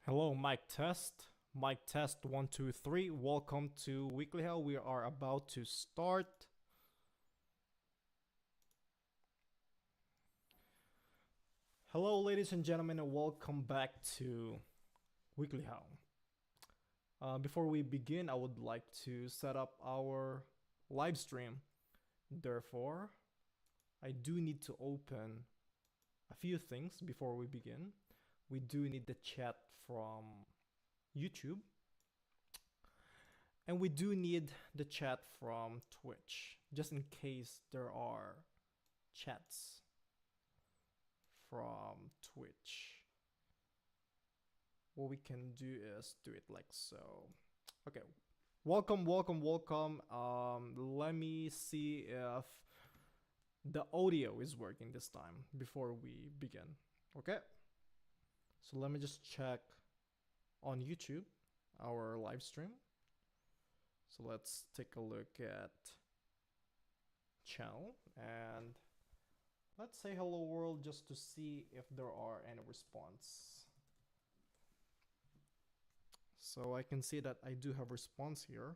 Hello, mic test. Mic test 1, 2, 3. Welcome to Weekly Hell. We are about to start. Hello, ladies and gentlemen, and welcome back to Weekly Hell. Before we begin, I would like to set up our live stream. Therefore, I do need to open a few things before we begin. We do need the chat from YouTube. And we do need the chat from Twitch, just in case there are chats from Twitch. What we can do is do it like so. Okay, welcome. Let me see if the audio is working this time before we begin. Okay, so let me just check on YouTube our live stream. So let's take a look at channel and let's say hello world just to see if there are any response. So I can see that I do have response here. Okay.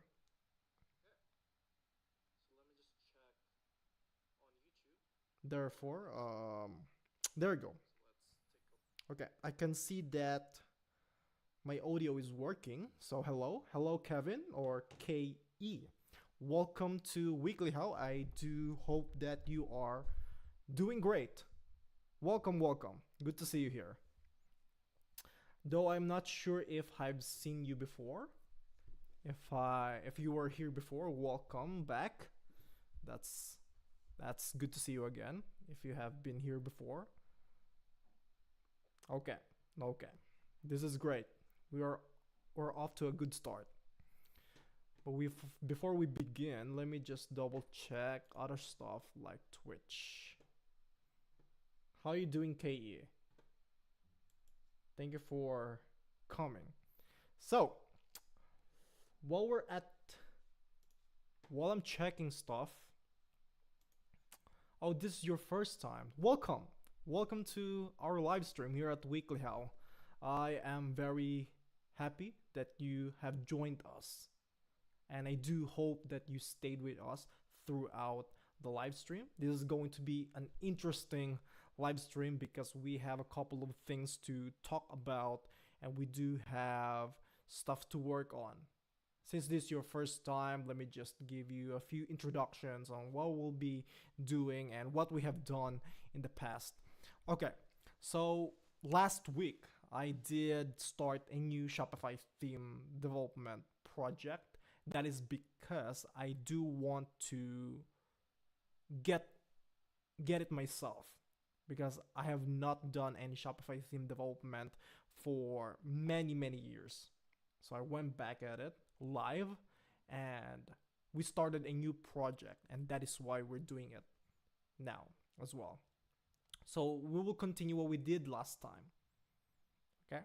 So let me just check on YouTube. Therefore, there we go. Okay, I can see that my audio is working. So hello Kevin or KE. Welcome to Weekly Hell. I do hope that you are doing great. Welcome. Good to see you here. Though I'm not sure if I've seen you before. If you were here before, welcome back. That's good to see you again. If you have been here before. Okay. This is great. We're off to a good start. But before we begin, let me just double check other stuff like Twitch. How are you doing, KE? Thank you for coming. So, while I'm checking stuff. Oh, this is your first time. Welcome to our live stream here at Weekly Hell. I am very happy that you have joined us. And I do hope that you stayed with us throughout the live stream. This is going to be an interesting live stream because we have a couple of things to talk about and we do have stuff to work on. Since this is your first time, let me just give you a few introductions on what we'll be doing and what we have done in the past. Okay, so last week I did start a new Shopify theme development project. That is because I do want to get it myself, because I have not done any Shopify theme development for many years. So I went back at it live and we started a new project, and that is why we're doing it now as well. So we will continue what we did last time. Okay.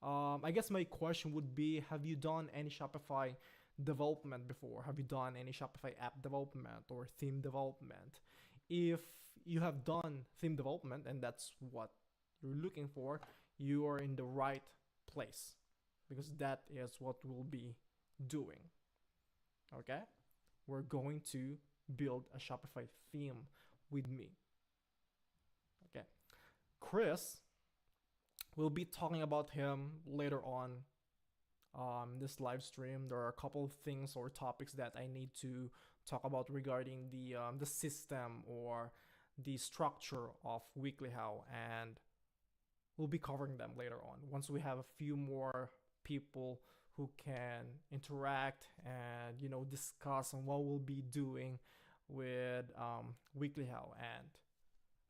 I guess my question would be, have you done any Shopify development before? Have you done any Shopify app development or theme development? If you have done theme development and that's what you're looking for, you are in the right place, because that is what we'll be doing. Okay, we're going to build a Shopify theme with me. Chris, we'll be talking about him later on this live stream. There are a couple of things or topics that I need to talk about regarding the system or the structure of Weekly How, and we'll be covering them later on once we have a few more people who can interact and discuss on what we'll be doing with Weekly How and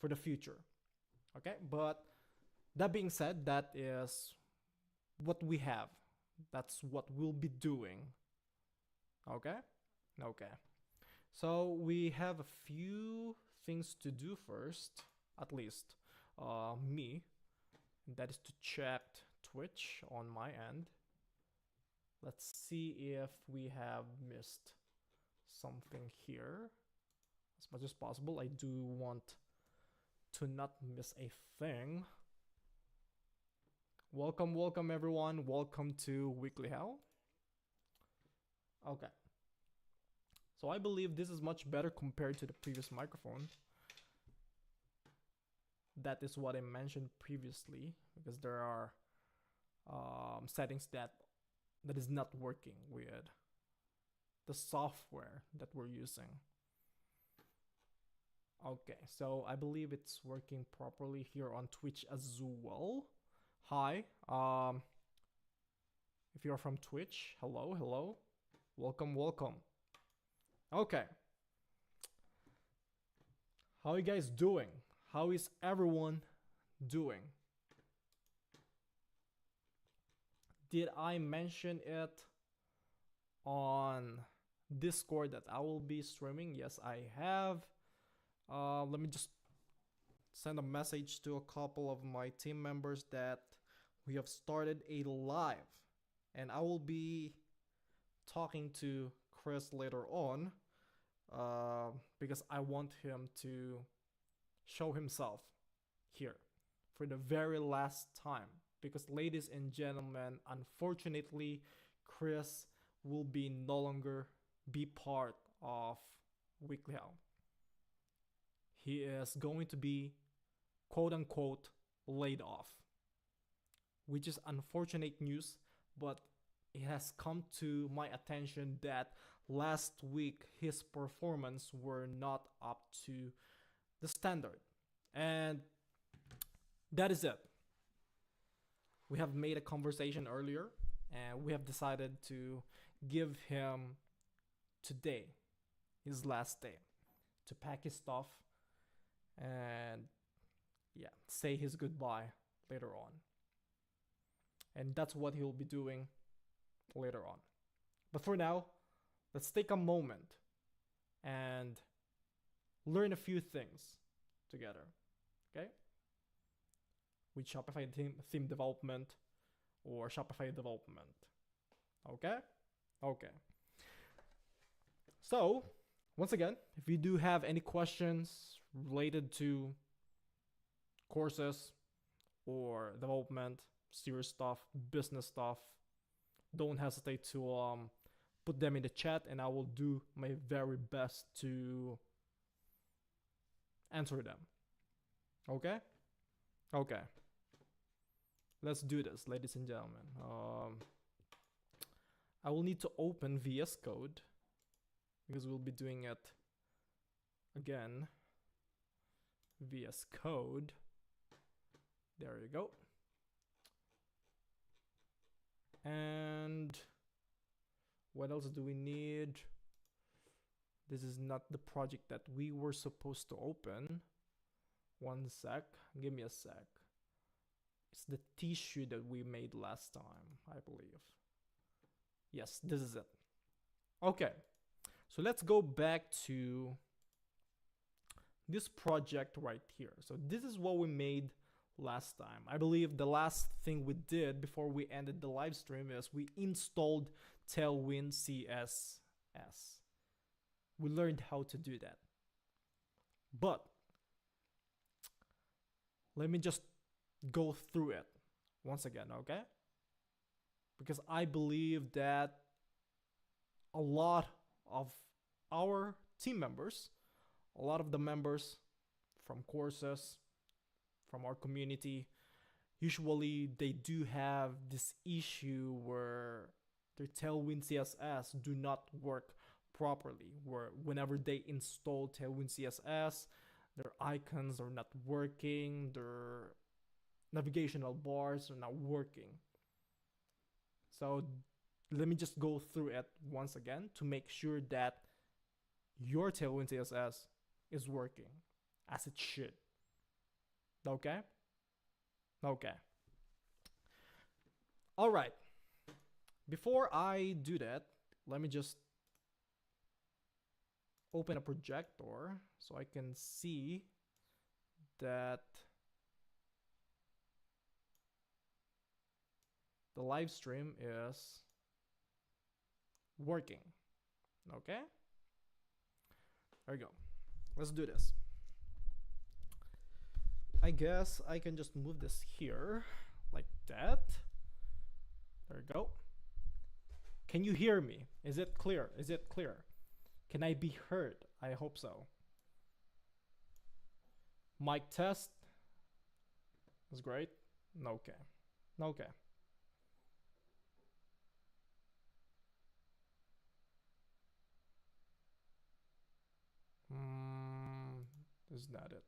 for the future. Okay, but that being said, that is what we have. That's what we'll be doing. Okay? Okay. So we have a few things to do first, at least me. That is to check Twitch on my end. Let's see if we have missed something here. As much as possible, I do want to not miss a thing. Welcome everyone. Welcome to Weekly How. Okay. So I believe this is much better compared to the previous microphone. That is what I mentioned previously, because there are settings that is not working with the software that we're using. Okay, so I believe it's working properly here on Twitch as well. Hi, if you're from Twitch, hello, welcome. Okay, how are you guys doing? How is everyone doing? Did I mention it on Discord that I will be streaming? Yes, I have. Let me just send a message to a couple of my team members that we have started a live, and I will be talking to Chris later on because I want him to show himself here for the very last time, because ladies and gentlemen, unfortunately Chris will be no longer be part of Weekly How. He is going to be quote unquote laid off, which is unfortunate news, but it has come to my attention that last week his performance were not up to the standard, and that is it. We have made a conversation earlier, and we have decided to give him today, his last day, to pack his stuff and say his goodbye later on. And that's what he'll be doing later on. But for now, let's take a moment and learn a few things together, okay? With Shopify theme development or Shopify development, okay? Okay. So, once again, if you do have any questions related to courses or development, serious stuff, business stuff, don't hesitate to put them in the chat, and I will do my very best to answer them. Okay? Okay. Let's do this, ladies and gentlemen. I will need to open VS Code because we'll be doing it again. VS Code. There you go. And what else do we need? This is not the project that we were supposed to open. One sec. Give me a sec. It's the tissue that we made last time, I believe. Yes, this is it. Okay. So let's go back to this project right here. So this is what we made last time. I believe the last thing we did before we ended the live stream is we installed Tailwind CSS. We learned how to do that. But let me just go through it once again, okay? Because I believe that a lot of our team members, a lot of the members from courses, from our community. Usually they do have this issue where their Tailwind CSS do not work properly, where whenever they install Tailwind CSS, their icons are not working, their navigational bars are not working. So let me just go through it once again to make sure that your Tailwind CSS is working as it should. Okay? Okay. All right. Before I do that, let me just open a projector so I can see that the live stream is working. Okay? There we go. Let's do this. I guess I can just move this here like that. There we go. Can you hear me? Is it clear? Is it clear? Can I be heard? I hope so. Mic test. That's great. Okay. Okay. Is that it?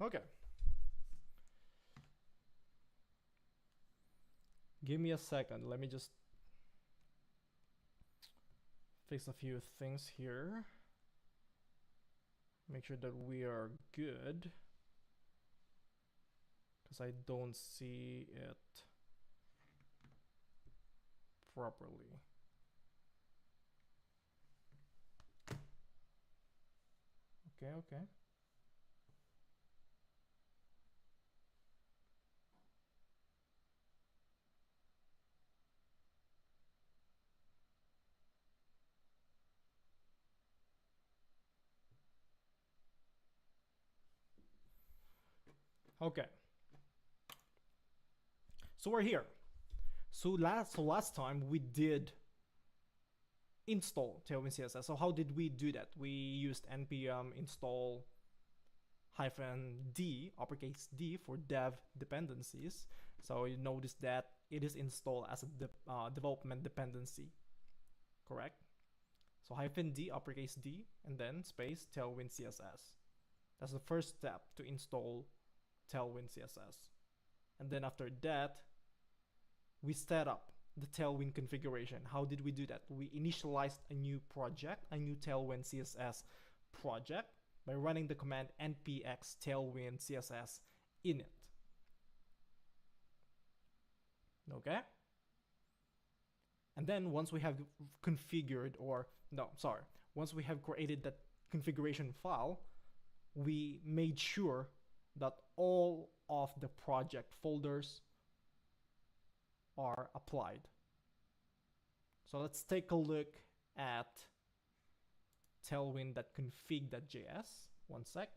Okay. Give me a second. Let me just fix a few things here. Make sure that we are good. Because I don't see it properly. Okay, okay. Okay. So we're here. So last time we did install Tailwind CSS. So how did we do that? We used npm install -d, uppercase D, for dev dependencies. So you notice that it is installed as a development dependency, correct? So -d, uppercase D, and then space Tailwind CSS. That's the first step to install Tailwind CSS. And then after that, we set up the Tailwind configuration. How did we do that? We initialized a new project, a new Tailwind CSS project, by running the command npx tailwind css init. Okay? And then once we have configured, once we have created that configuration file, we made sure that all of the project folders are applied. So let's take a look at tailwind.config.js. One sec.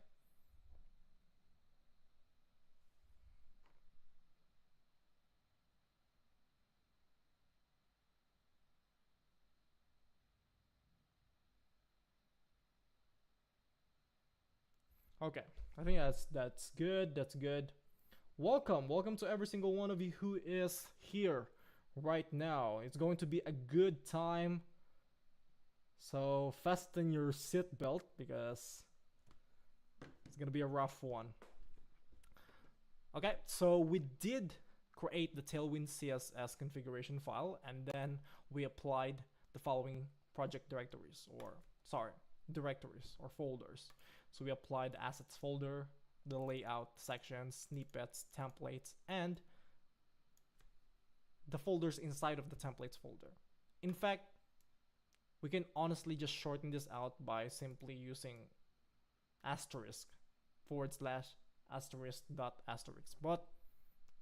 Okay, I think that's good. That's good. Welcome to every single one of you who is here right now. It's going to be a good time. So fasten your seatbelt because it's gonna be a rough one. Okay, so we did create the Tailwind CSS configuration file, and then we applied the following project directories or folders. So we applied the assets folder, the layout sections, snippets, templates, and the folders inside of the templates folder. In fact, we can honestly just shorten this out by simply using asterisk /**, but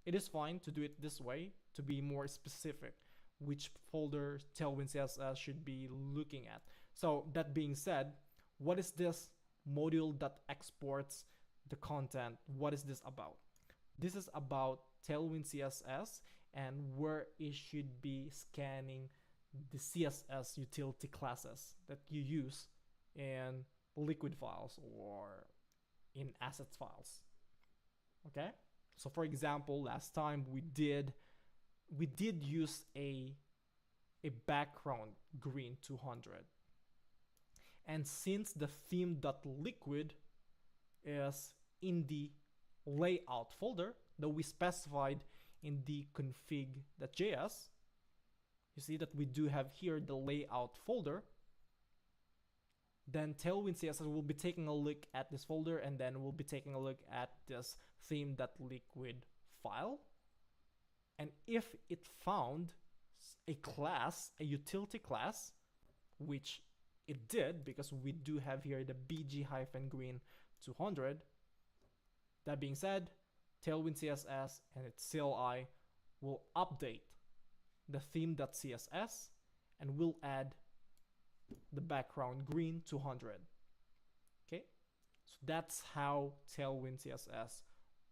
it is fine to do it this way to be more specific which folder Tailwind CSS should be looking at. So that being said, what is this module that exports the content? What is this about? This is about Tailwind CSS and where it should be scanning the CSS utility classes that you use in liquid files or in assets files. Okay, so for example, last time we did use a background green 200, and since the theme.liquid is in the layout folder that we specified in the config.js, you see that we do have here the layout folder. Then Tailwind CSS will be taking a look at this folder, and then we'll be taking a look at this theme.liquid file. And if it found a class, a utility class, which it did because we do have here the bg-green 200. That being said, Tailwind CSS and its CLI will update the theme.css and will add the background green 200. Okay, so that's how Tailwind CSS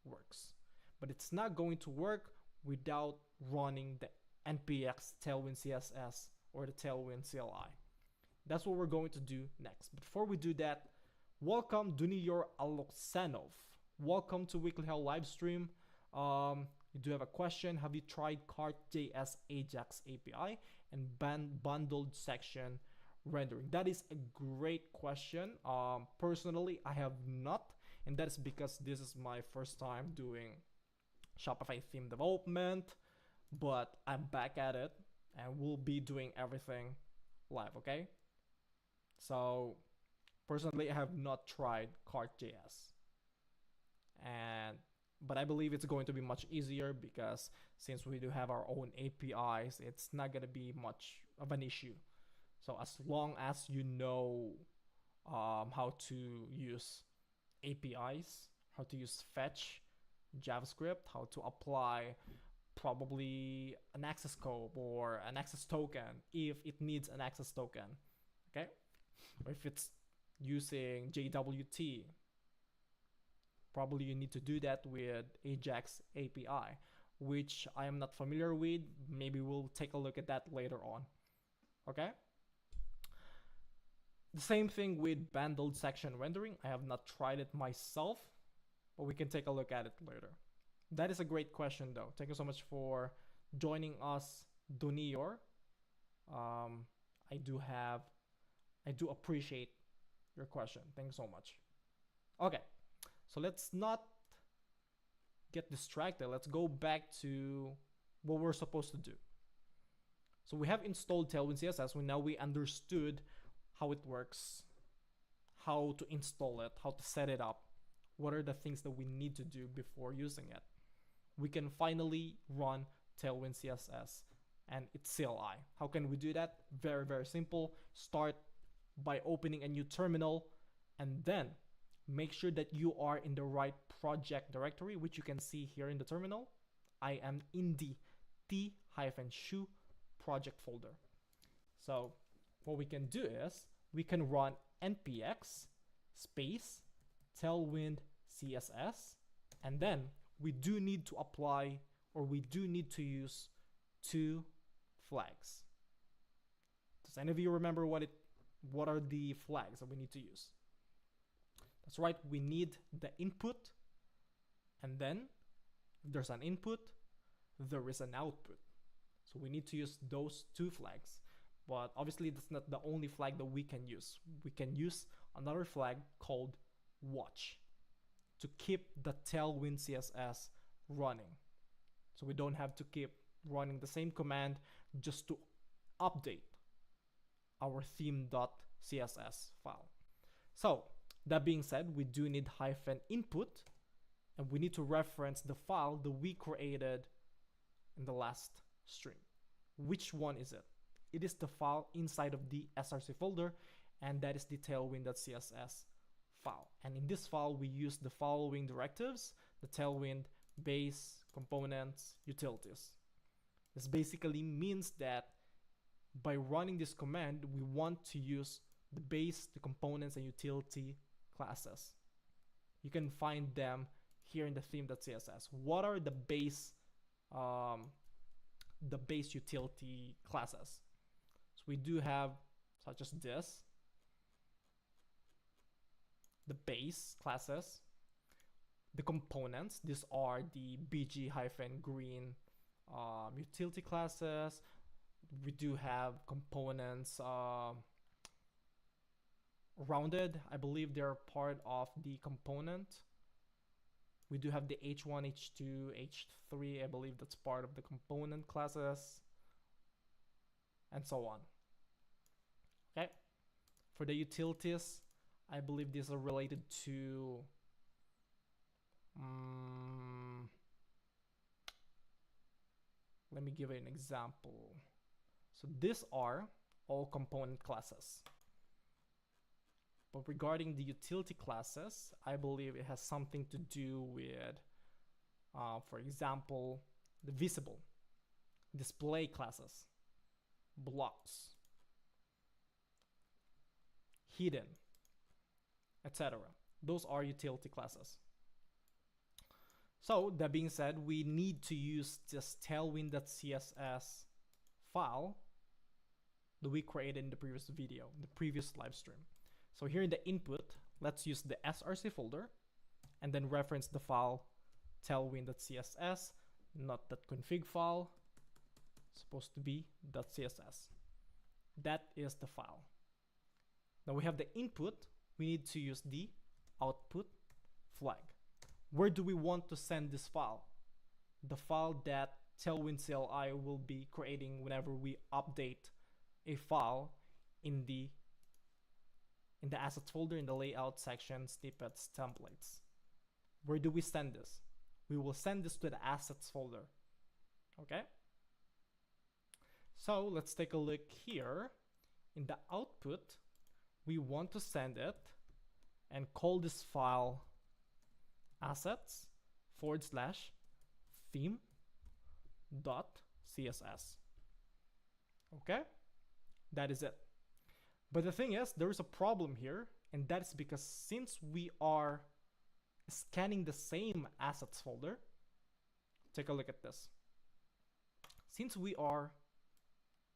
works. But it's not going to work without running the npx Tailwind CSS or the Tailwind CLI. That's what we're going to do next. But before we do that, welcome Dunyor Aloksanov. Welcome to Weekly Hell live stream. You do have a question. Have you tried Cart.js Ajax API and bundled section rendering? That is a great question. Personally, I have not, and that is because this is my first time doing Shopify theme development, but I'm back at it and we'll be doing everything live, okay? So personally, I have not tried Cart.js, but I believe it's going to be much easier because since we do have our own APIs, it's not going to be much of an issue. So as long as you know how to use APIs, how to use fetch, JavaScript, how to apply probably an access scope or an access token if it needs an access token, okay? Or if it's using JWT, probably you need to do that with Ajax API, which I am not familiar with. Maybe we'll take a look at that later on, okay? The same thing with bundled section rendering. I have not tried it myself, but we can take a look at it later. That is a great question though. Thank you so much for joining us, Dunior. I do appreciate your question. Thank you so much. Okay, so let's not get distracted. Let's go back to what we're supposed to do. So we have installed Tailwind CSS. Now we understood how it works, how to install it, how to set it up, what are the things that we need to do before using it. We can finally run Tailwind CSS and its CLI. How can we do that? Very, very simple. Start by opening a new terminal and then make sure that you are in the right project directory, which you can see here in the terminal. I am in the t-shu project folder. So what we can do is we can run npx space tailwind css, and then we do need to apply, or we do need to use two flags. Does any of you remember what are the flags that we need to use? That's right, we need the input, and then if there's an input, there is an output. So we need to use those two flags. But obviously that's not the only flag that we can use. We can use another flag called watch to keep the Tailwind CSS running. So we don't have to keep running the same command just to update our theme.css file. So that being said, we do need -input, and we need to reference the file that we created in the last stream. Which one is it? It is the file inside of the src folder, and that is the tailwind.css file. And in this file, we use the following directives: the tailwind, base, components, utilities. This basically means that by running this command, we want to use the base, the components, and utility classes. You can find them here in the theme.css. What are the base utility classes? So we do have such as this, the base classes, the components. These are the bg-green utility classes. We do have components rounded. I believe they're part of the component. We do have the h1, h2, h3. I believe that's part of the component classes, and so on. Okay. For the utilities, I believe these are related to let me give an example. So these are all component classes. But regarding the utility classes, I believe it has something to do with, for example, the visible, display classes, blocks, hidden, etc. Those are utility classes. So that being said, we need to use this tailwind.css file that we created in the previous video, the previous live stream. So here in the input, let's use the src folder and then reference the file tailwind.css, not that config file, supposed to be .css. That is the file. Now we have the input, we need to use the output flag. Where do we want to send this file? The file that Tailwind CLI will be creating whenever we update a file in the assets folder, in the layout section, snippets, templates. Where do we send this? We will send this to the assets folder. Okay? So let's take a look here. In the output, we want to send it and call this file assets/theme.css. Okay? That is it. But the thing is, there is a problem here, and that is because since we are scanning the same assets folder, take a look at this. Since we are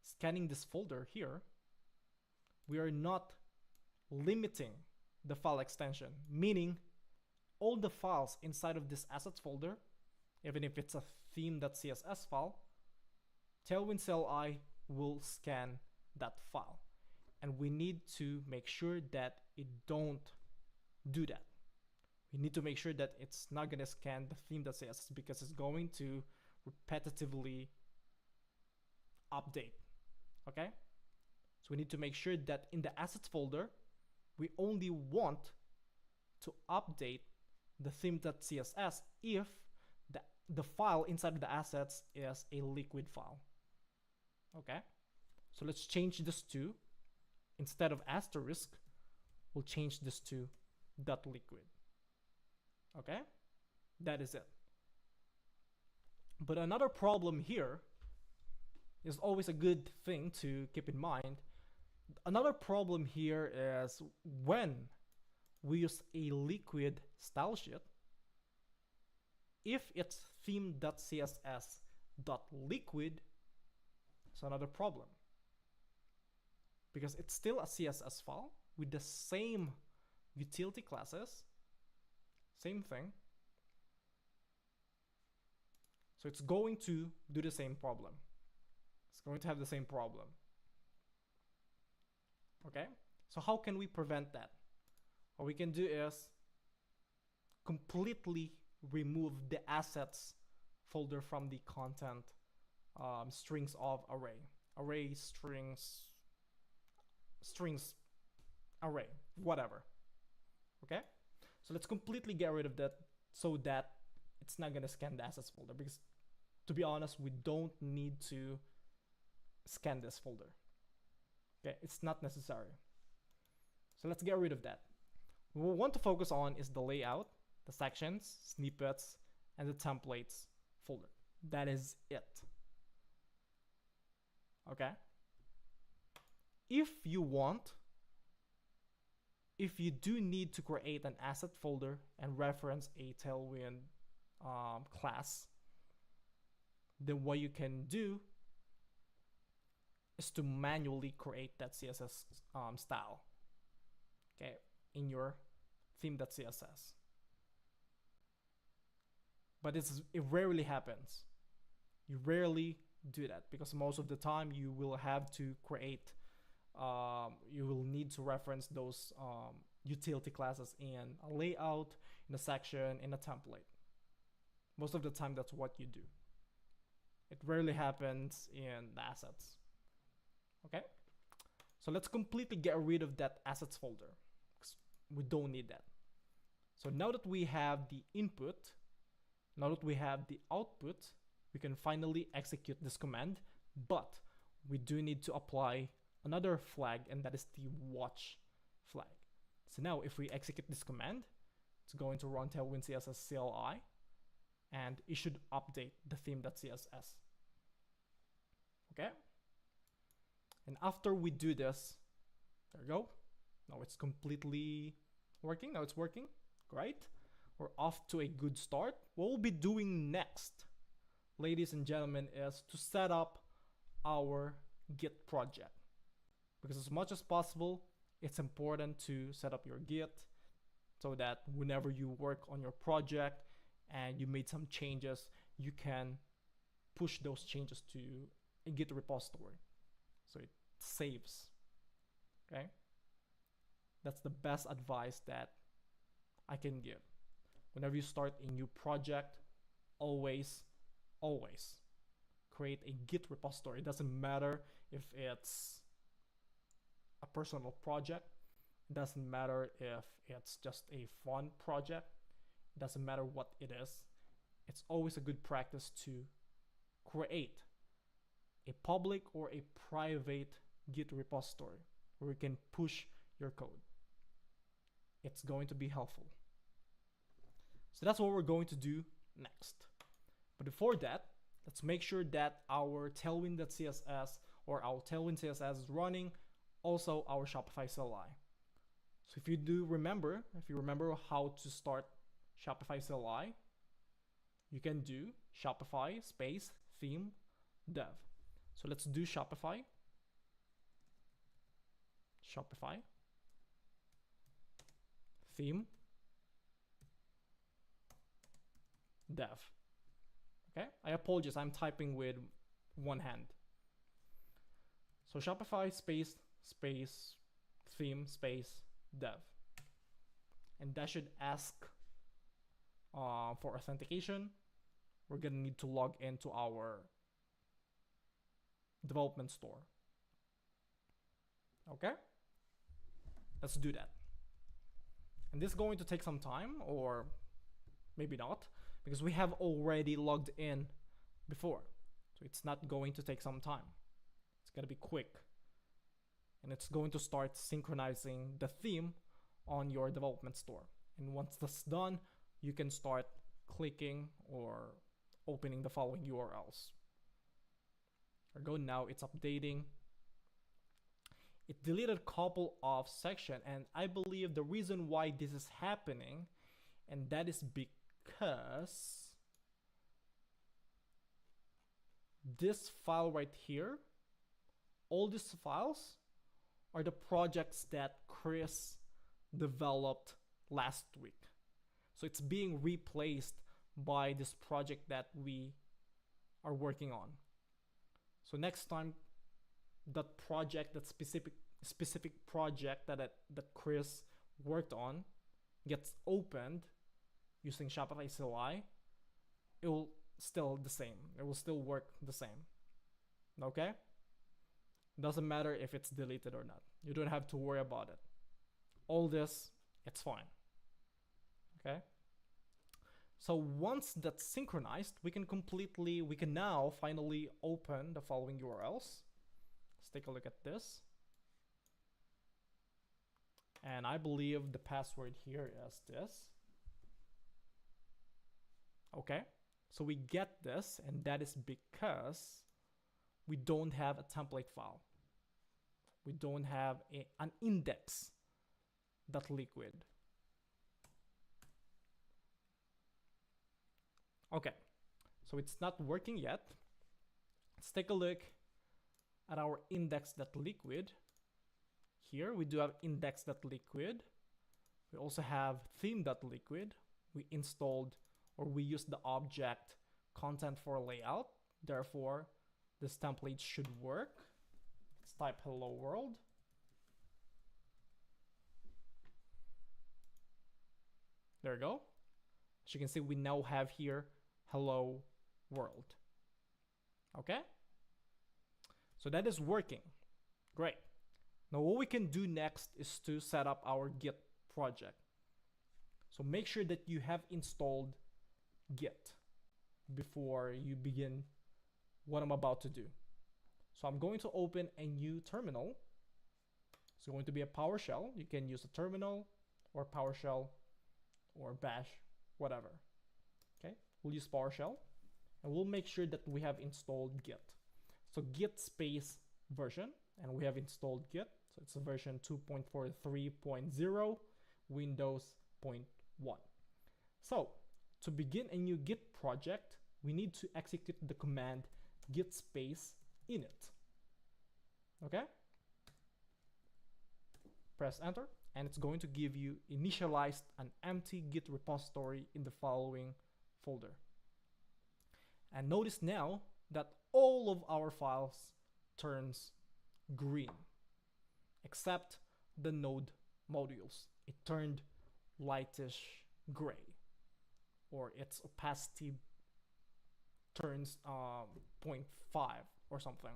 scanning this folder here, we are not limiting the file extension, meaning all the files inside of this assets folder, even if it's a theme.css file, Tailwind CLI will scan that file. And we need to make sure that it don't do that. We need to make sure that it's not going to scan the theme.css because it's going to repetitively update. Okay? So we need to make sure that in the assets folder, we only want to update the theme.css if the file inside of the assets is a liquid file. Okay? So let's change this to, instead of asterisk, we'll change this to .liquid. Okay? That is it. But another problem here is always a good thing to keep in mind. Another problem here is when we use a liquid style sheet, if it's theme.css.liquid, it's another problem. Because it's still a CSS file with the same utility classes, same thing. So it's going to do the same problem. It's going to have the same problem. Okay? So how can we prevent that? What we can do is completely remove the assets folder from the content strings of array strings array, whatever. Okay? So let's completely get rid of that so that it's not gonna scan the assets folder, because to be honest, we don't need to scan this folder. Okay, it's not necessary. So let's get rid of that. What we want to focus on is the layout, the sections, snippets, and the templates folder. That is it. Okay? If you do need to create an asset folder and reference a Tailwind class, then what you can do is to manually create that CSS style, okay, in your theme.css. But it rarely happens. You rarely do that because most of the time you will have to create, you will need to reference those utility classes in a layout, in a section, in a template. Most of the time, that's what you do. It rarely happens in the assets. Okay? So let's completely get rid of that assets folder because we don't need that. So now that we have the input, now that we have the output, we can finally execute this command, but we do need to apply another flag, and that is the watch flag. So now if we execute this command, it's going to run Tailwind CSS CLI, and it should update the theme.css. Okay? And after we do this, there we go. Now it's completely working. Now it's working. Great. We're off to a good start. What we'll be doing next, ladies and gentlemen, is to set up our Git project. Because as much as possible, it's important to set up your Git so that whenever you work on your project and you made some changes, you can push those changes to a Git repository. So it saves. Okay? That's the best advice that I can give. Whenever you start a new project, always create a Git repository. It doesn't matter if it's a personal project. It doesn't matter if it's just a fun project. It doesn't matter what it is. It's always a good practice to create a public or a private Git repository where you can push your code. It's going to be helpful. So that's what we're going to do next. But before that, let's make sure that our tailwind.css or our tailwind CSS is running, also our Shopify CLI. So if you remember how to start Shopify CLI, you can do Shopify space theme dev. So let's do Shopify theme dev. Okay, I apologize, I'm typing with one hand. So Shopify space theme space dev, and that should ask for authentication. We're gonna need to log into our development store. Okay, let's do that. And this is going to take some time, or maybe not, because we have already logged in before. So it's not going to take some time. It's gonna be quick. And it's going to start synchronizing the theme on your development store. And once that's done, you can start clicking or opening the following URLs. There we go, now it's updating. It deleted a couple of sections, and I believe the reason why this is happening, and that is because this file right here, all these files are the projects that Chris developed last week. So it's being replaced by this project that we are working on. So next time that project, that specific project that Chris worked on gets opened using Shopify CLI, it will still the same. It will still work the same. Okay? Doesn't matter if it's deleted or not. You don't have to worry about it. All this, it's fine. Okay? So once that's synchronized, we can now finally open the following URLs. Let's take a look at this. And I believe the password here is this. Okay, so we get this, and that is because we don't have a template file. We don't have an index.liquid. Okay, so it's not working yet. Let's take a look at our index.liquid, here we do have index.liquid. We also have theme.liquid. We installed, or we used the object content for layout. Therefore, this template should work. Let's type hello world. There we go. As you can see, we now have here hello world. Okay? So that is working. Great. Now what we can do next is to set up our Git project. So make sure that you have installed Git before you begin what I'm about to do. So I'm going to open a new terminal. It's going to be a PowerShell. You can use a terminal or PowerShell or bash, whatever. Okay, we'll use PowerShell and we'll make sure that we have installed Git. So git space version, and we have installed Git. So it's a version 2.43.0 Windows.1. So to begin a new Git project, we need to execute the command git space init. Okay? Press enter, and it's going to give you initialized an empty Git repository in the following folder. And notice now that all of our files turns green, except the node modules. It turned lightish gray, or its opacity turns 0.5 or something.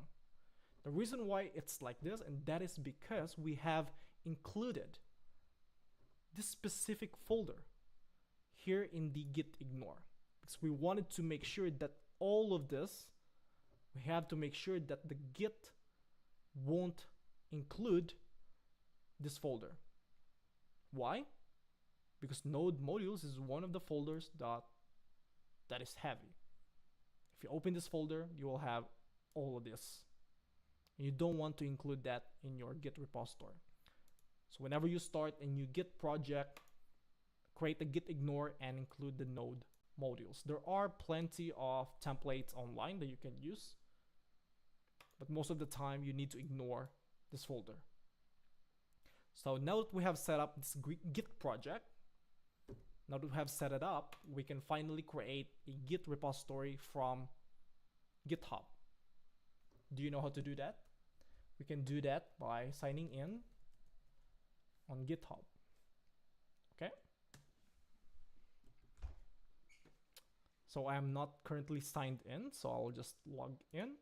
The reason why it's like this, and that is because we have included this specific folder here in the git ignore, because we wanted to make sure that all of this, we have to make sure that the git won't include this folder. Why? Because node modules is one of the folders that is heavy. If you open this folder, you will have all of this. You don't want to include that in your Git repository. So whenever you start a new Git project, create a git ignore and include the node modules. There are plenty of templates online that you can use, but most of the time you need to ignore this folder. So now that we have set up this Git project, now that we have set it up, we can finally create a Git repository from GitHub. Do you know how to do that? We can do that by signing in on GitHub. Okay? So I am not currently signed in, so I'll just log in.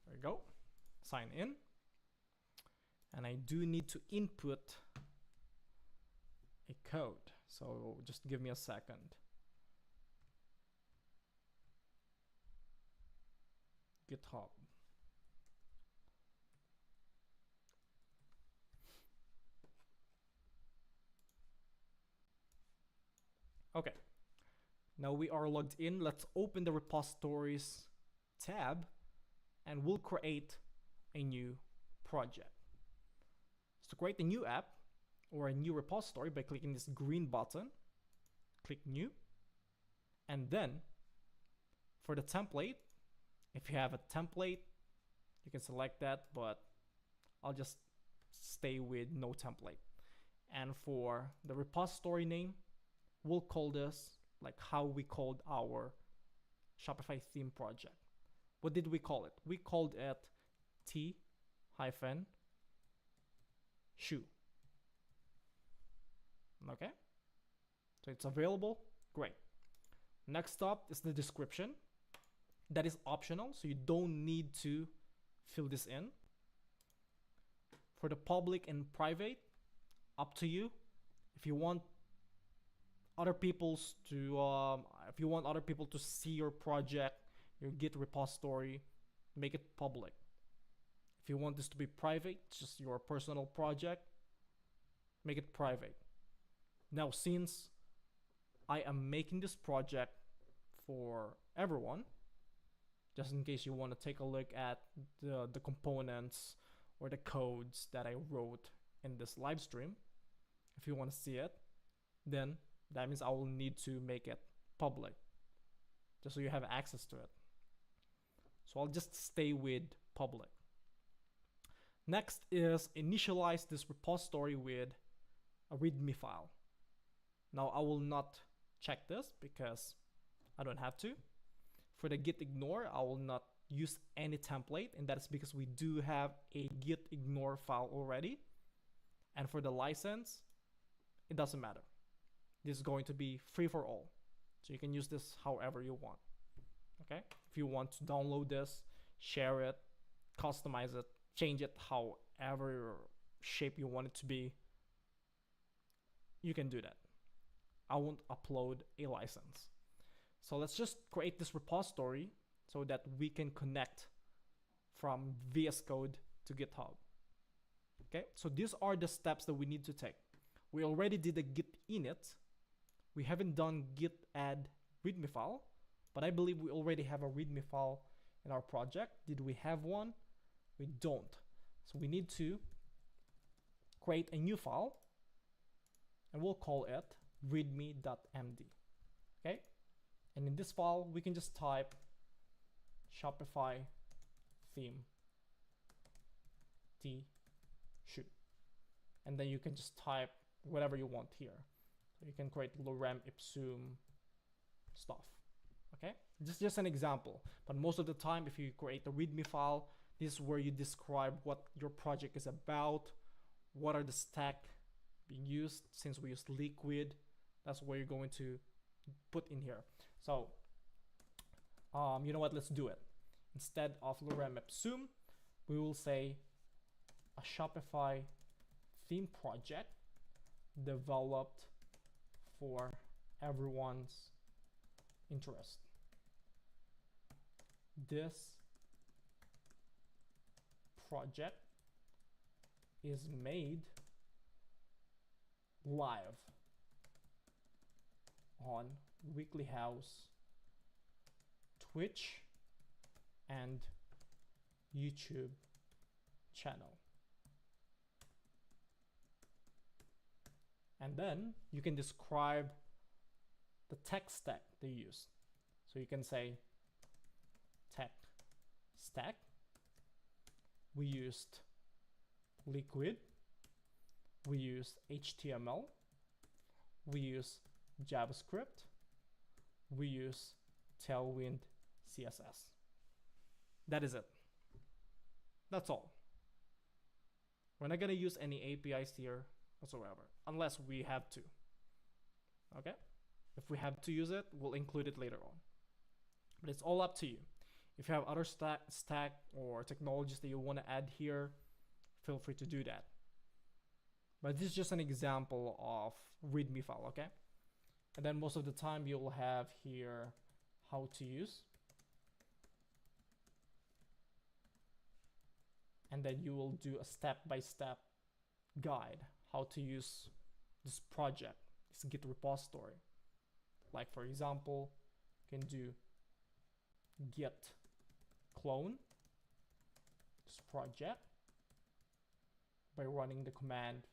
There we go. Sign in. And I do need to input a code. So just give me a second. GitHub. Okay. Now we are logged in. Let's open the repositories tab and we'll create a new project. So to create a new app or a new repository by clicking this green button, click new, and then for the template, if you have a template, you can select that, but I'll just stay with no template. And for the repository name, we'll call this like how we called our Shopify theme project. What did we call it? We called it T-shoe. Okay, so it's available. Great. Next up is the description. That is optional, so you don't need to fill this in. For the public and private, up to you. If you want other people to see your project, your Git repository, make it public. If you want this to be private, just your personal project, make it private. Now, since I am making this project for everyone, just in case you want to take a look at the components or the codes that I wrote in this live stream, if you want to see it, then that means I will need to make it public just so you have access to it. So I'll just stay with public. Next is initialize this repository with a readme file. Now I will not check this because I don't have to. For the git ignore, I will not use any template, and that's because we do have a git ignore file already. And for the license, it doesn't matter. This is going to be free for all. So you can use this however you want. Okay? If you want to download this, share it, customize it, change it however shape you want it to be, you can do that. I won't upload a license. So let's just create this repository so that we can connect from VS Code to GitHub. Okay, so these are the steps that we need to take. We already did a git init. We haven't done git add readme file, but I believe we already have a readme file in our project. Did we have one? We don't. So we need to create a new file, and we'll call it readme.md. Okay, and in this file we can just type Shopify theme t shoot, and then you can just type whatever you want here. So you can create lorem ipsum stuff. Okay, just an example, but most of the time if you create a readme file, this is where you describe what your project is about, what are the stack being used. Since we use liquid, that's where you're going to put in here. So you know what, let's do it. Instead of lorem ipsum, we will say a Shopify theme project developed for everyone's interest. This project is made live on Weekly House, Twitch, and YouTube channel. And then you can describe the tech stack they use. So you can say tech stack. We used liquid, we used HTML, we use JavaScript, we use Tailwind CSS. That is it. That's all. We're not gonna use any APIs here whatsoever, unless we have to. Okay? If we have to use it, we'll include it later on. But it's all up to you. If you have other stack or technologies that you want to add here, feel free to do that. But this is just an example of readme file, okay? And then most of the time you'll have here how to use. And then you will do a step-by-step guide how to use this project, this Git repository. Like for example, you can do git clone this project by running the command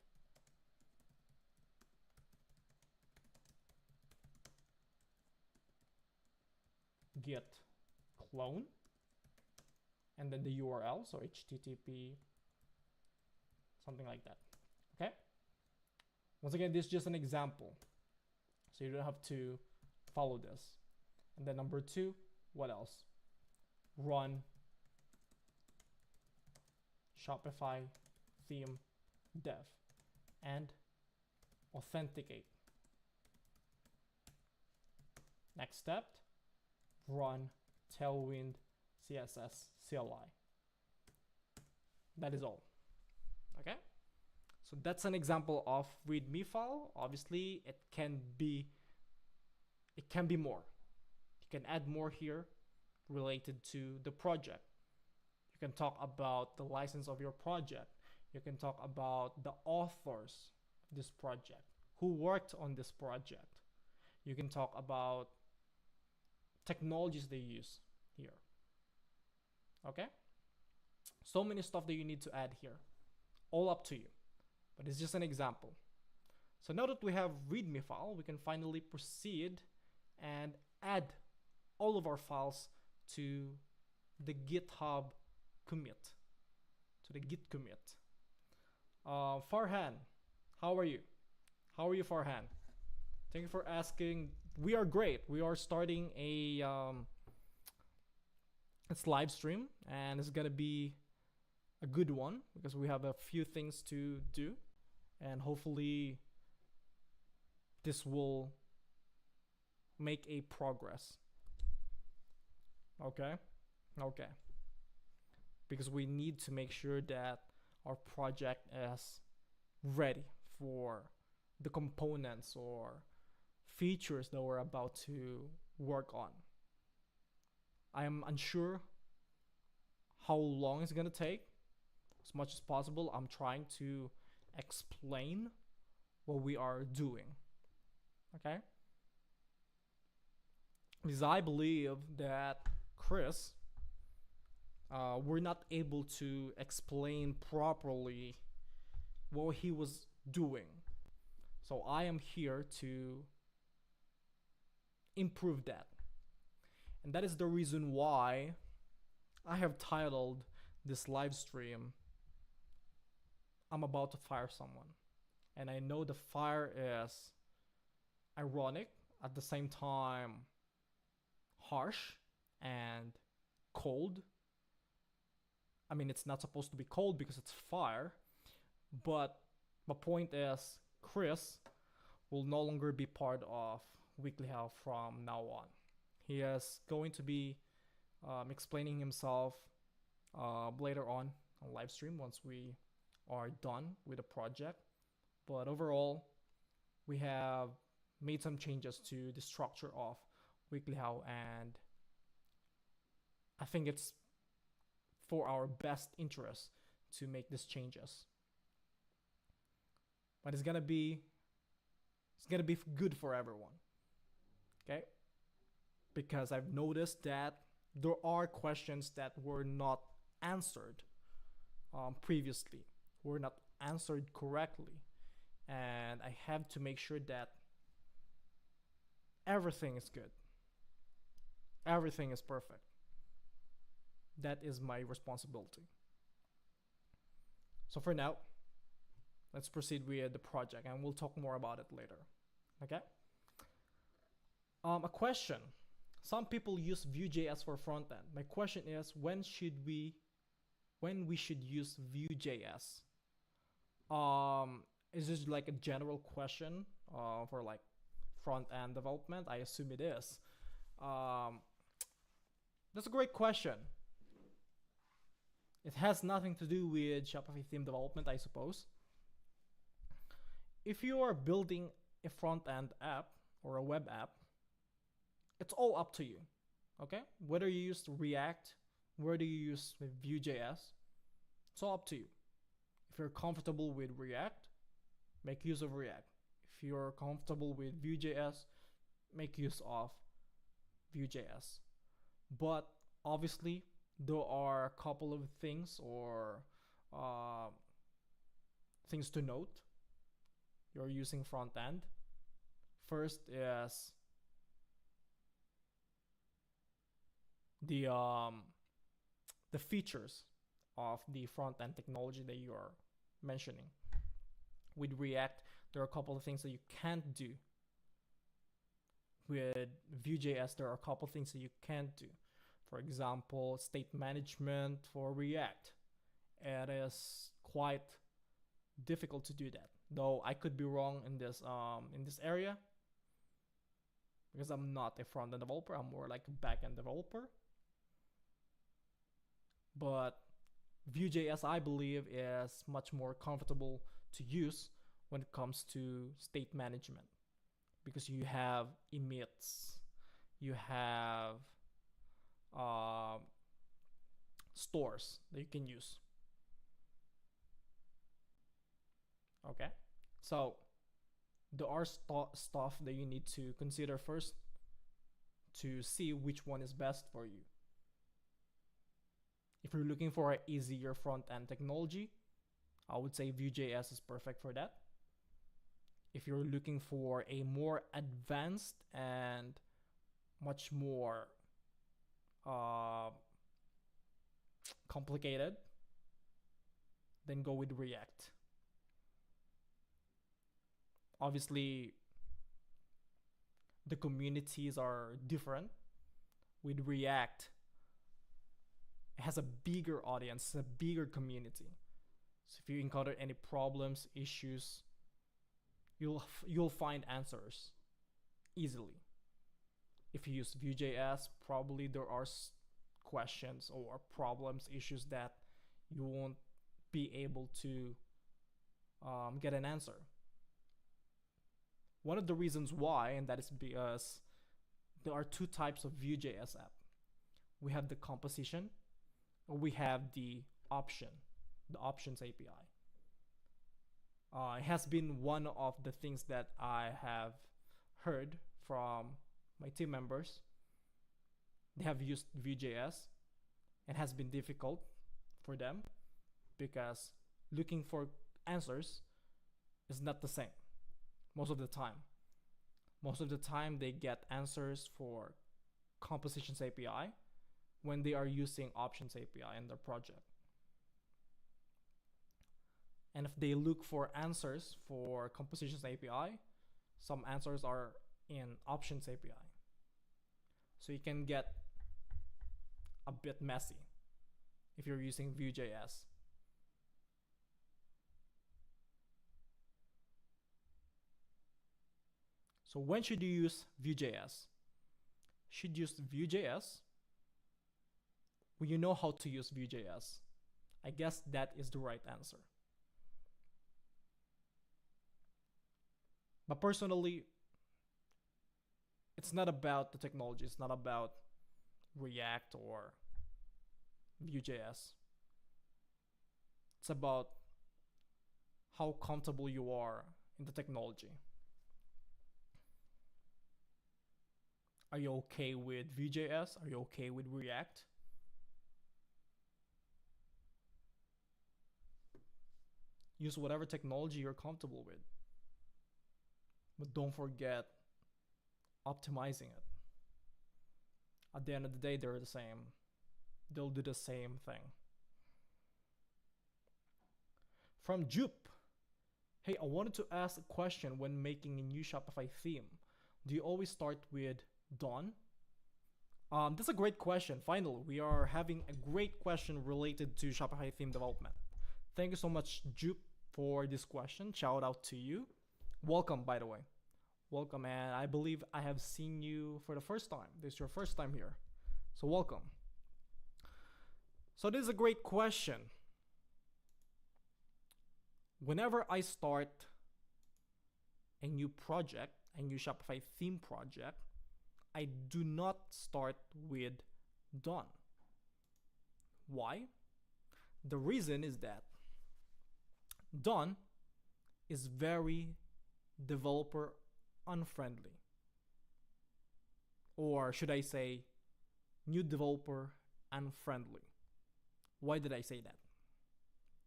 git clone and then the URL, so HTTP, something like that. Okay, once again, this is just an example, so you don't have to follow this. And then number two, what else? Run Shopify theme dev and authenticate. Next step, run Tailwind CSS CLI. That is all. Okay, so that's an example of readme file. Obviously it can be more. You can add more here related to the project. You can talk about the license of your project. You can talk about the authors of this project, who worked on this project. You can talk about technologies they use here. Okay, so many stuff that you need to add here, all up to you, but it's just an example. So now that we have readme file, we can finally proceed and add all of our files to the GitHub commit, to the Git commit. Farhan, how are you? How are you, Farhan? Thank you for asking. We are great. We are starting it's live stream, and it's gonna be a good one because we have a few things to do, and hopefully this will make a progress. Okay, okay, because we need to make sure that our project is ready for the components or features that we're about to work on. I am unsure how long it's gonna take. As much as possible, I'm trying to explain what we are doing. Okay? Because I believe that Chris, we're not able to explain properly what he was doing. So I am here to improve that. And that is the reason why I have titled this live stream, I'm about to fire someone. And I know the fire is ironic, at the same time harsh and cold. I mean, it's not supposed to be cold because it's fire, but my point is Chris will no longer be part of Weekly How from now on. He is going to be explaining himself later on live stream once we are done with the project. But overall, we have made some changes to the structure of Weekly How, and I think it's for our best interest to make these changes. But it's gonna be good for everyone. Okay? Because I've noticed that there are questions that were not answered previously, were not answered correctly, and I have to make sure that everything is good, everything is perfect. That is my responsibility. So for now, let's proceed with the project, and we'll talk more about it later. Okay? A question. Some people use Vue.js for front end. My question is, when we should use Vue.js? Is this like a general question for like front end development? I assume it is. That's a great question. It has nothing to do with Shopify theme development, I suppose. If you are building a front end app or a web app, it's all up to you. Okay? Whether you use React, whether you use Vue.js, it's all up to you. If you're comfortable with React, make use of React. If you're comfortable with Vue.js, make use of Vue.js. But obviously, there are a couple of things or things to note. You're using front end. First is the features of the front end technology that you are mentioning. With React, there are a couple of things that you can't do. With Vue.js, there are a couple of things that you can't do. For example, state management for React. It is quite difficult to do that. Though I could be wrong in this area, because I'm not a front-end developer. I'm more like a back-end developer. But Vue.js, I believe, is much more comfortable to use when it comes to state management, because you have emits, you have stores that you can use. Okay, so there are stuff that you need to consider first to see which one is best for you. If you're looking for an easier front end technology, I would say Vue.js is perfect for that. If you're looking for a more advanced and much more uh, complicated, then go with React. Obviously, the communities are different. With React, it has a bigger audience, a bigger community. So if you encounter any problems, issues, you'll find answers easily. If you use Vue.js, probably there are questions or problems, issues that you won't be able to get an answer. One of the reasons why, and that is because there are two types of Vue.js app. We have the composition, or we have the options API. It has been one of the things that I have heard from my team members. They have used Vue.js and has been difficult for them because looking for answers is not the same most of the time. Most of the time they get answers for compositions API when they are using options API in their project. And if they look for answers for compositions API, some answers are in options API. So you can get a bit messy if you're using Vue.js. So when should you use Vue.js? Should use Vue.js when you know how to use Vue.js. I guess that is the right answer. But personally, it's not about the technology. It's not about React or Vue.js. It's about how comfortable you are in the technology. Are you okay with Vue.js? Are you okay with React? Use whatever technology you're comfortable with. But don't forget optimizing it. At the end of the day, they're the same. They'll do the same thing. From Jupe. Hey, I wanted to ask a question when making a new Shopify theme. Do you always start with Dawn? That's a great question. Finally, we are having a great question related to Shopify theme development. Thank you so much, Jupe, for this question. Shout out to you. Welcome, by the way. Welcome, and I believe I have seen you for the first time. This is your first time here. So welcome. So this is a great question. Whenever I start a new project, a new Shopify theme project, I do not start with Dawn. Why? The reason is that Dawn is very developer unfriendly. Or should I say, new developer unfriendly. Why did I say that?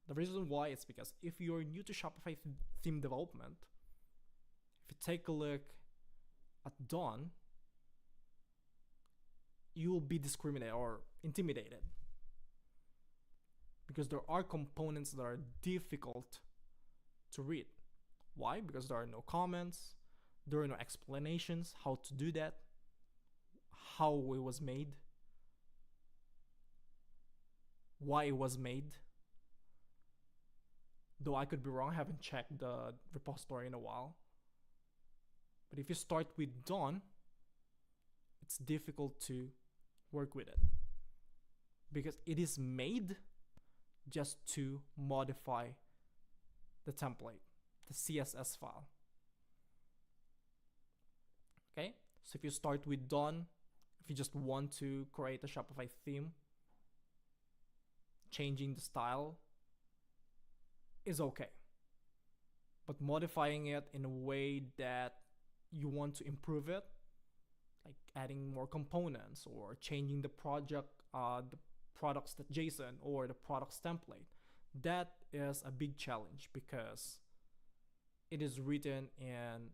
The reason why is because if you're new to Shopify theme development, if you take a look at Dawn, you will be discriminated or intimidated because there are components that are difficult to read. Why? Because there are no comments, there are no explanations how to do that, how it was made, why it was made. Though I could be wrong, I haven't checked the repository in a while. But if you start with Dawn, it's difficult to work with it because it is made just to modify the template, the CSS file. Okay, so if you start with Dawn, if you just want to create a Shopify theme, changing the style is okay. But modifying it in a way that you want to improve it, like adding more components or changing the products.json or the products template, that is a big challenge because it is written in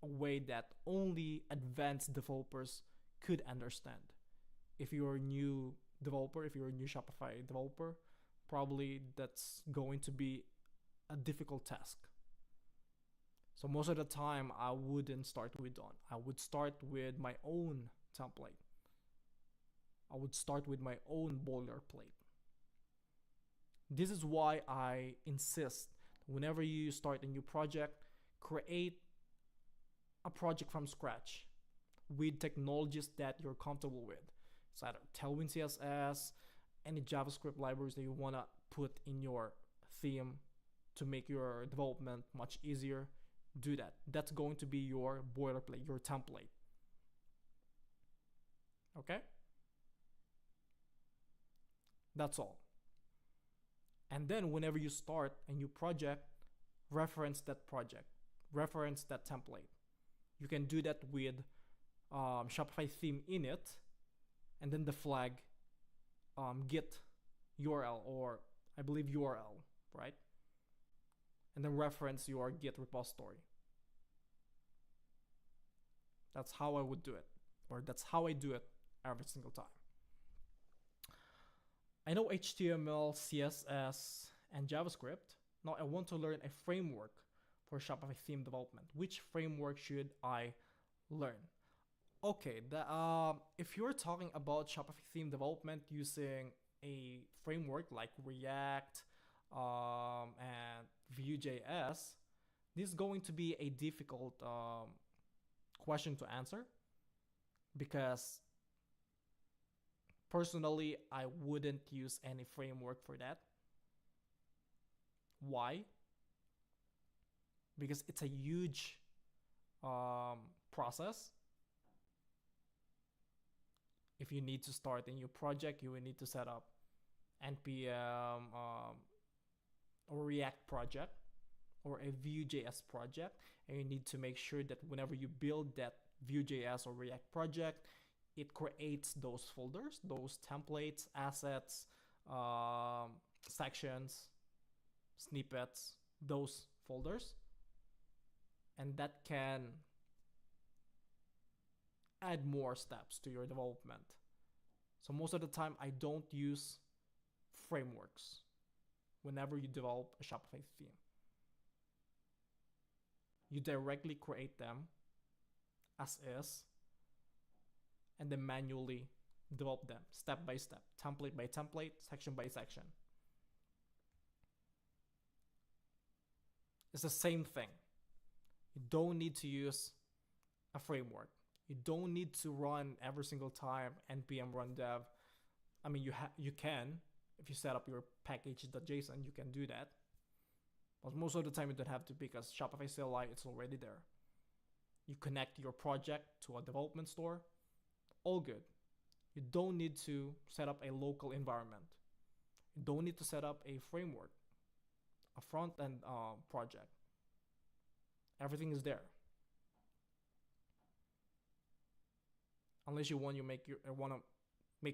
a way that only advanced developers could understand. If you're a new developer, if you're a new Shopify developer, probably that's going to be a difficult task. So most of the time, I wouldn't start with Dawn. I would start with my own template. I would start with my own boilerplate. This is why I insist whenever you start a new project, create a project from scratch with technologies that you're comfortable with. It's either Tailwind CSS, any JavaScript libraries that you want to put in your theme to make your development much easier. Do that. That's going to be your boilerplate, your template. Okay? That's all. And then whenever you start a new project, reference that project, reference that template. You can do that with Shopify theme init, and then the flag git URL, or I believe URL, right? And then reference your git repository. That's how I would do it, or that's how I do it every single time. I know HTML, CSS, and JavaScript. Now I want to learn a framework for Shopify theme development. Which framework should I learn? Okay, if you're talking about Shopify theme development using a framework like React and Vue.js, this is going to be a difficult question to answer, because personally, I wouldn't use any framework for that. Why? Because it's a huge process. If you need to start a new project, you will need to set up npm or React project or a Vue.js project, and you need to make sure that whenever you build that Vue.js or React project, it creates those folders, those templates, assets, sections, snippets, those folders, and that can add more steps to your development. So most of the time, I don't use frameworks whenever you develop a Shopify theme. You directly create them as is, and then manually develop them step by step, template by template, section by section. It's the same thing. You don't need to use a framework. You don't need to run every single time npm run dev. I mean, you can. If you set up your package.json, you can do that. But most of the time you don't have to, because Shopify CLI, it's already there. You connect your project to a development store. All good. You don't need to set up a local environment. You don't need to set up a framework, a front-end project. Everything is there. Unless you want to make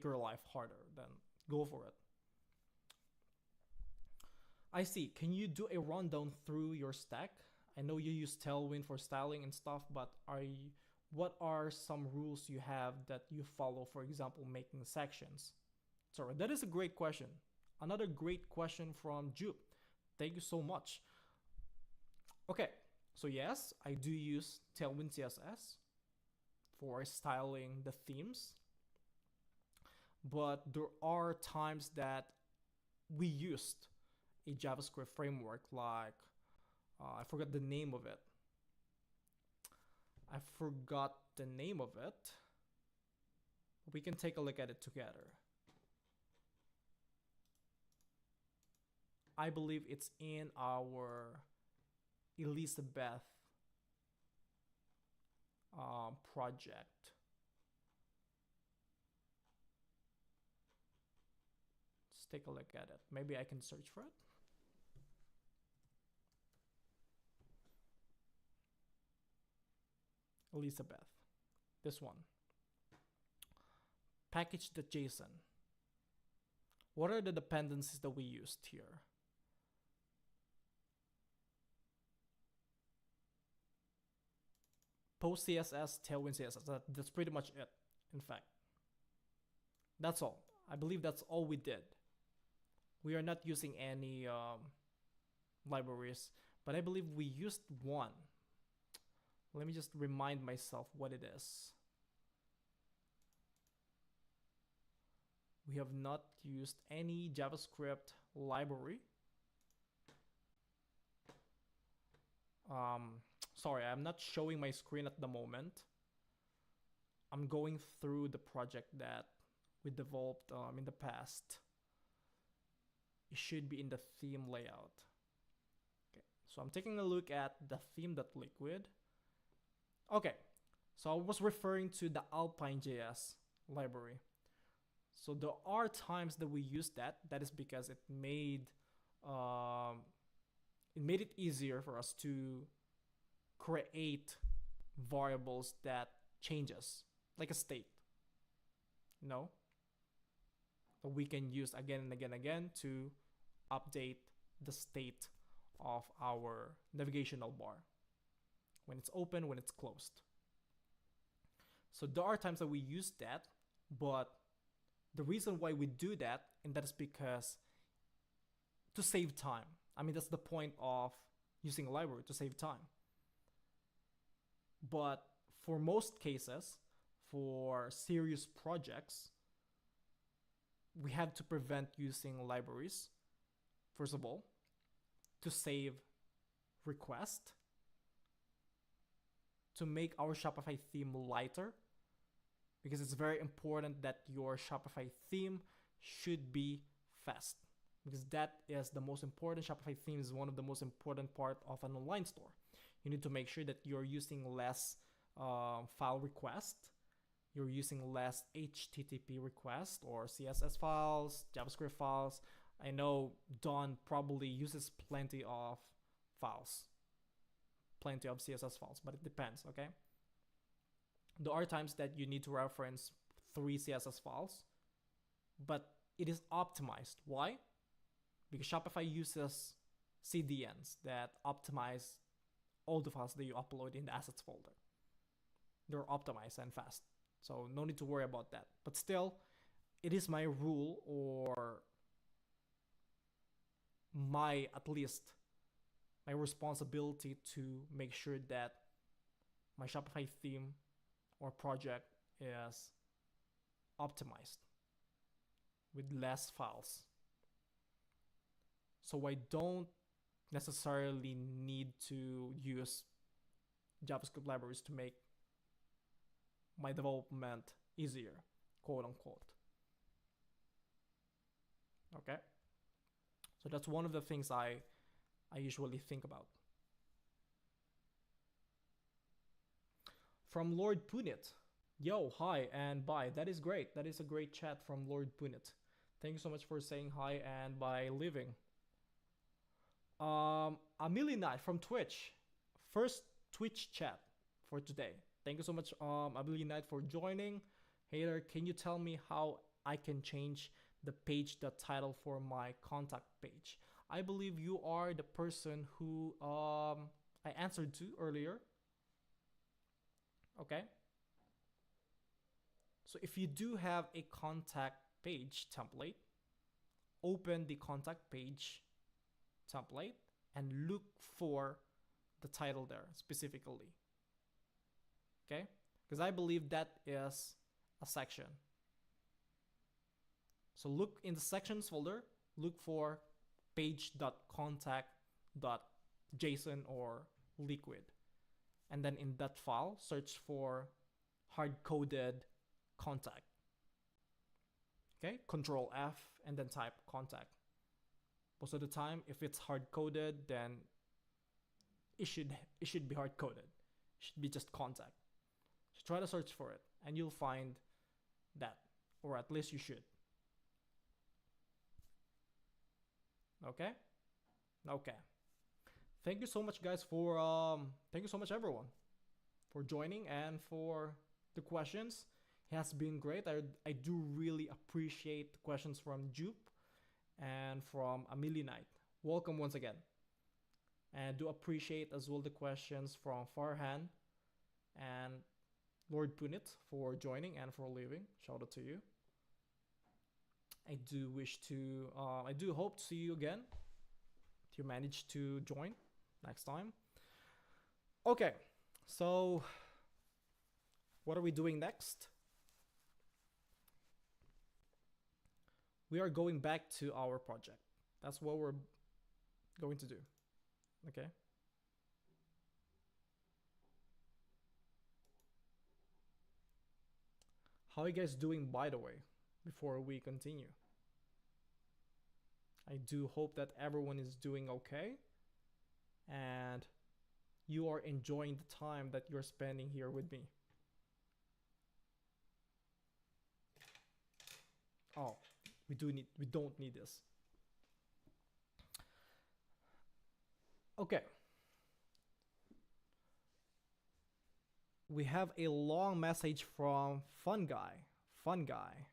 your life harder, then go for it. I see. Can you do a rundown through your stack? I know you use Tailwind for styling and stuff, but what are some rules you have that you follow, for example, making sections? Sorry, that is a great question. Another great question from Jupe. Thank you so much. Okay, so yes, I do use Tailwind CSS for styling the themes, but there are times that we used a JavaScript framework like I forgot the name of it. We can take a look at it together. I believe it's in our Elizabeth project. Let's take a look at it. Maybe I can search for it. Elizabeth, this one. Package.json. What are the dependencies that we used here? Post CSS, Tailwind CSS. That's pretty much it, in fact. That's all. I believe that's all we did. We are not using any libraries, but I believe we used one. Let me just remind myself what it is. We have not used any JavaScript library. Sorry, I'm not showing my screen at the moment. I'm going through the project that we developed in the past. It should be in the theme layout. Okay, so I'm taking a look at the theme.liquid. Okay, so I was referring to the Alpine.js library. So there are times that we use that. That is because it made it easier for us to create variables that changes, like a state. No, that we can use again and again and again to update the state of our navigational bar when it's open, when it's closed. So there are times that we use that, but the reason why we do that, and that is because to save time. I mean, that's the point of using a library, to save time. But for most cases, for serious projects, we have to prevent using libraries, first of all, to save request, to make our Shopify theme lighter, because it's very important that your Shopify theme should be fast, because that is the most important. Shopify theme is one of the most important part of an online store. You need to make sure that you're using less file request, you're using less HTTP request or CSS files, JavaScript files. I know Don probably uses plenty of files, plenty of CSS files, but it depends, okay? There are times that you need to reference 3 CSS files, but it is optimized. Why? Because Shopify uses CDNs that optimize all the files that you upload in the assets folder. They're optimized and fast, so no need to worry about that. But still, it is my rule, or at least my responsibility, to make sure that my Shopify theme or project is optimized with less files. So I don't necessarily need to use JavaScript libraries to make my development easier, quote unquote. Okay? So that's one of the things I usually think about. From Lord Punit. Yo, hi and bye. That is great. That is a great chat from Lord Punit. Thank you so much for saying hi and by leaving. Amelie Knight from Twitch. First Twitch chat for today. Thank you so much, Amelie Knight, for joining. Hey there, can you tell me how I can change the page, the title for my contact page? I believe you are the person who I answered to earlier. Okay. So if you do have a contact page template, open the contact page template and look for the title there specifically. Okay? Because I believe that is a section. So look in the sections folder, look for page.contact.json or liquid. And then in that file, search for hard-coded contact. Okay, Control F and then type contact. Most of the time, if it's hard-coded, then it should be hard-coded. It should be just contact. So try to search for it and you'll find that, or at least you should. Okay? Okay. Thank you so much, guys, thank you so much, everyone, for joining and for the questions. It has been great. I do really appreciate the questions from Jupe and from Amelie Knight. Welcome once again. And do appreciate as well the questions from Farhan and Lord Punit for joining and for leaving. Shout out to you. I do hope to see you again if you manage to join next time. Okay, so what are we doing next? We are going back to our project. That's what we're going to do. Okay. How are you guys doing, by the way, before we continue? I do hope that everyone is doing okay and you are enjoying the time that you're spending here with me. Oh, we don't need this. Okay. We have a long message from Fun Guy. Fun Guy.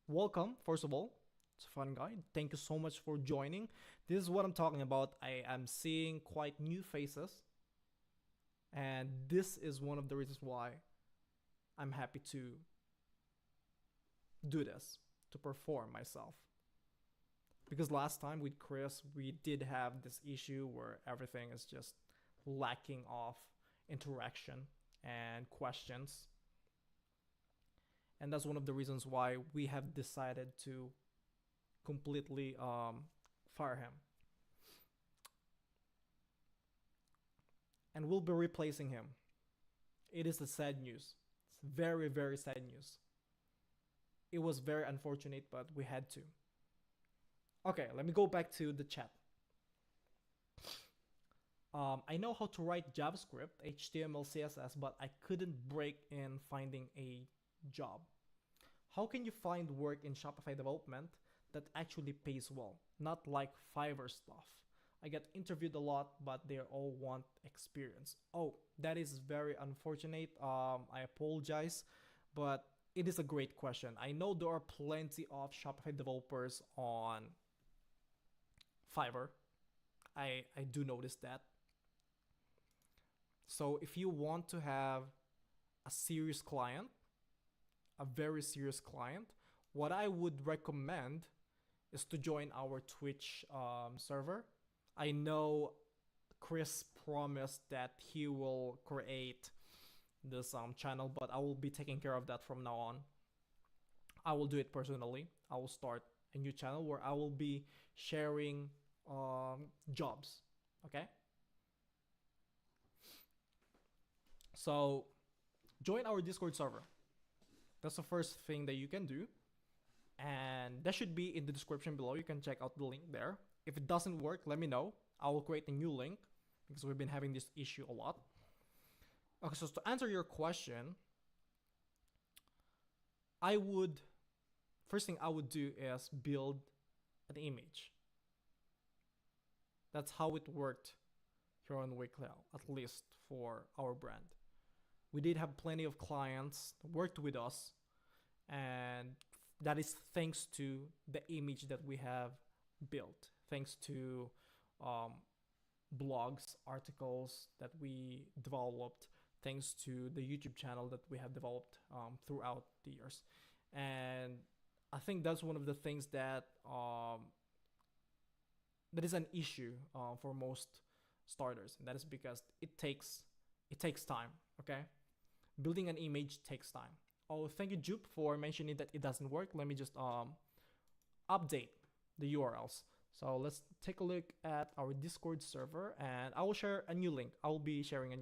Welcome, first of all. It's Fun Guy. Thank you so much for joining. This is what I'm talking about. I am seeing quite new faces. And this is one of the reasons why I'm happy to do this, to perform myself. Because last time with Chris, we did have this issue where everything is just lacking of interaction and questions. And that's one of the reasons why we have decided to completely fire him. And we'll be replacing him. It is a sad news. It's very, very sad news. It was very unfortunate, but we had to. Okay, let me go back to the chat. I know how to write JavaScript, HTML, CSS, but I couldn't break in finding a job. How can you find work in Shopify development that actually pays well, not like Fiverr stuff? I get interviewed a lot, but they all want experience. Oh, that is very unfortunate. I apologize, but it is a great question. I know there are plenty of Shopify developers on Fiverr. I do notice that. So if you want to have a serious client, a very serious client, what I would recommend is to join our Twitch server. I know Chris promised that he will create this channel, but I will be taking care of that from now on. I will do it personally. I will start a new channel where I will be sharing jobs. Okay? So join our Discord server. That's the first thing that you can do. And that should be in the description below. You can check out the link there. If it doesn't work, let me know. I will create a new link because we've been having this issue a lot. Okay, so to answer your question, first thing I would do is build an image. That's how it worked here on Weekly, at least for our brand. We did have plenty of clients that worked with us, and that is thanks to the image that we have built, thanks to blogs, articles that we developed, thanks to the YouTube channel that we have developed throughout the years. And I think that's one of the things that that is an issue for most starters, and that is because it takes time. Okay, building an image takes time. Oh, thank you, Jupe, for mentioning that it doesn't work. Let me just update the URLs. So let's take a look at our Discord server, and I will share a new link. I will be sharing a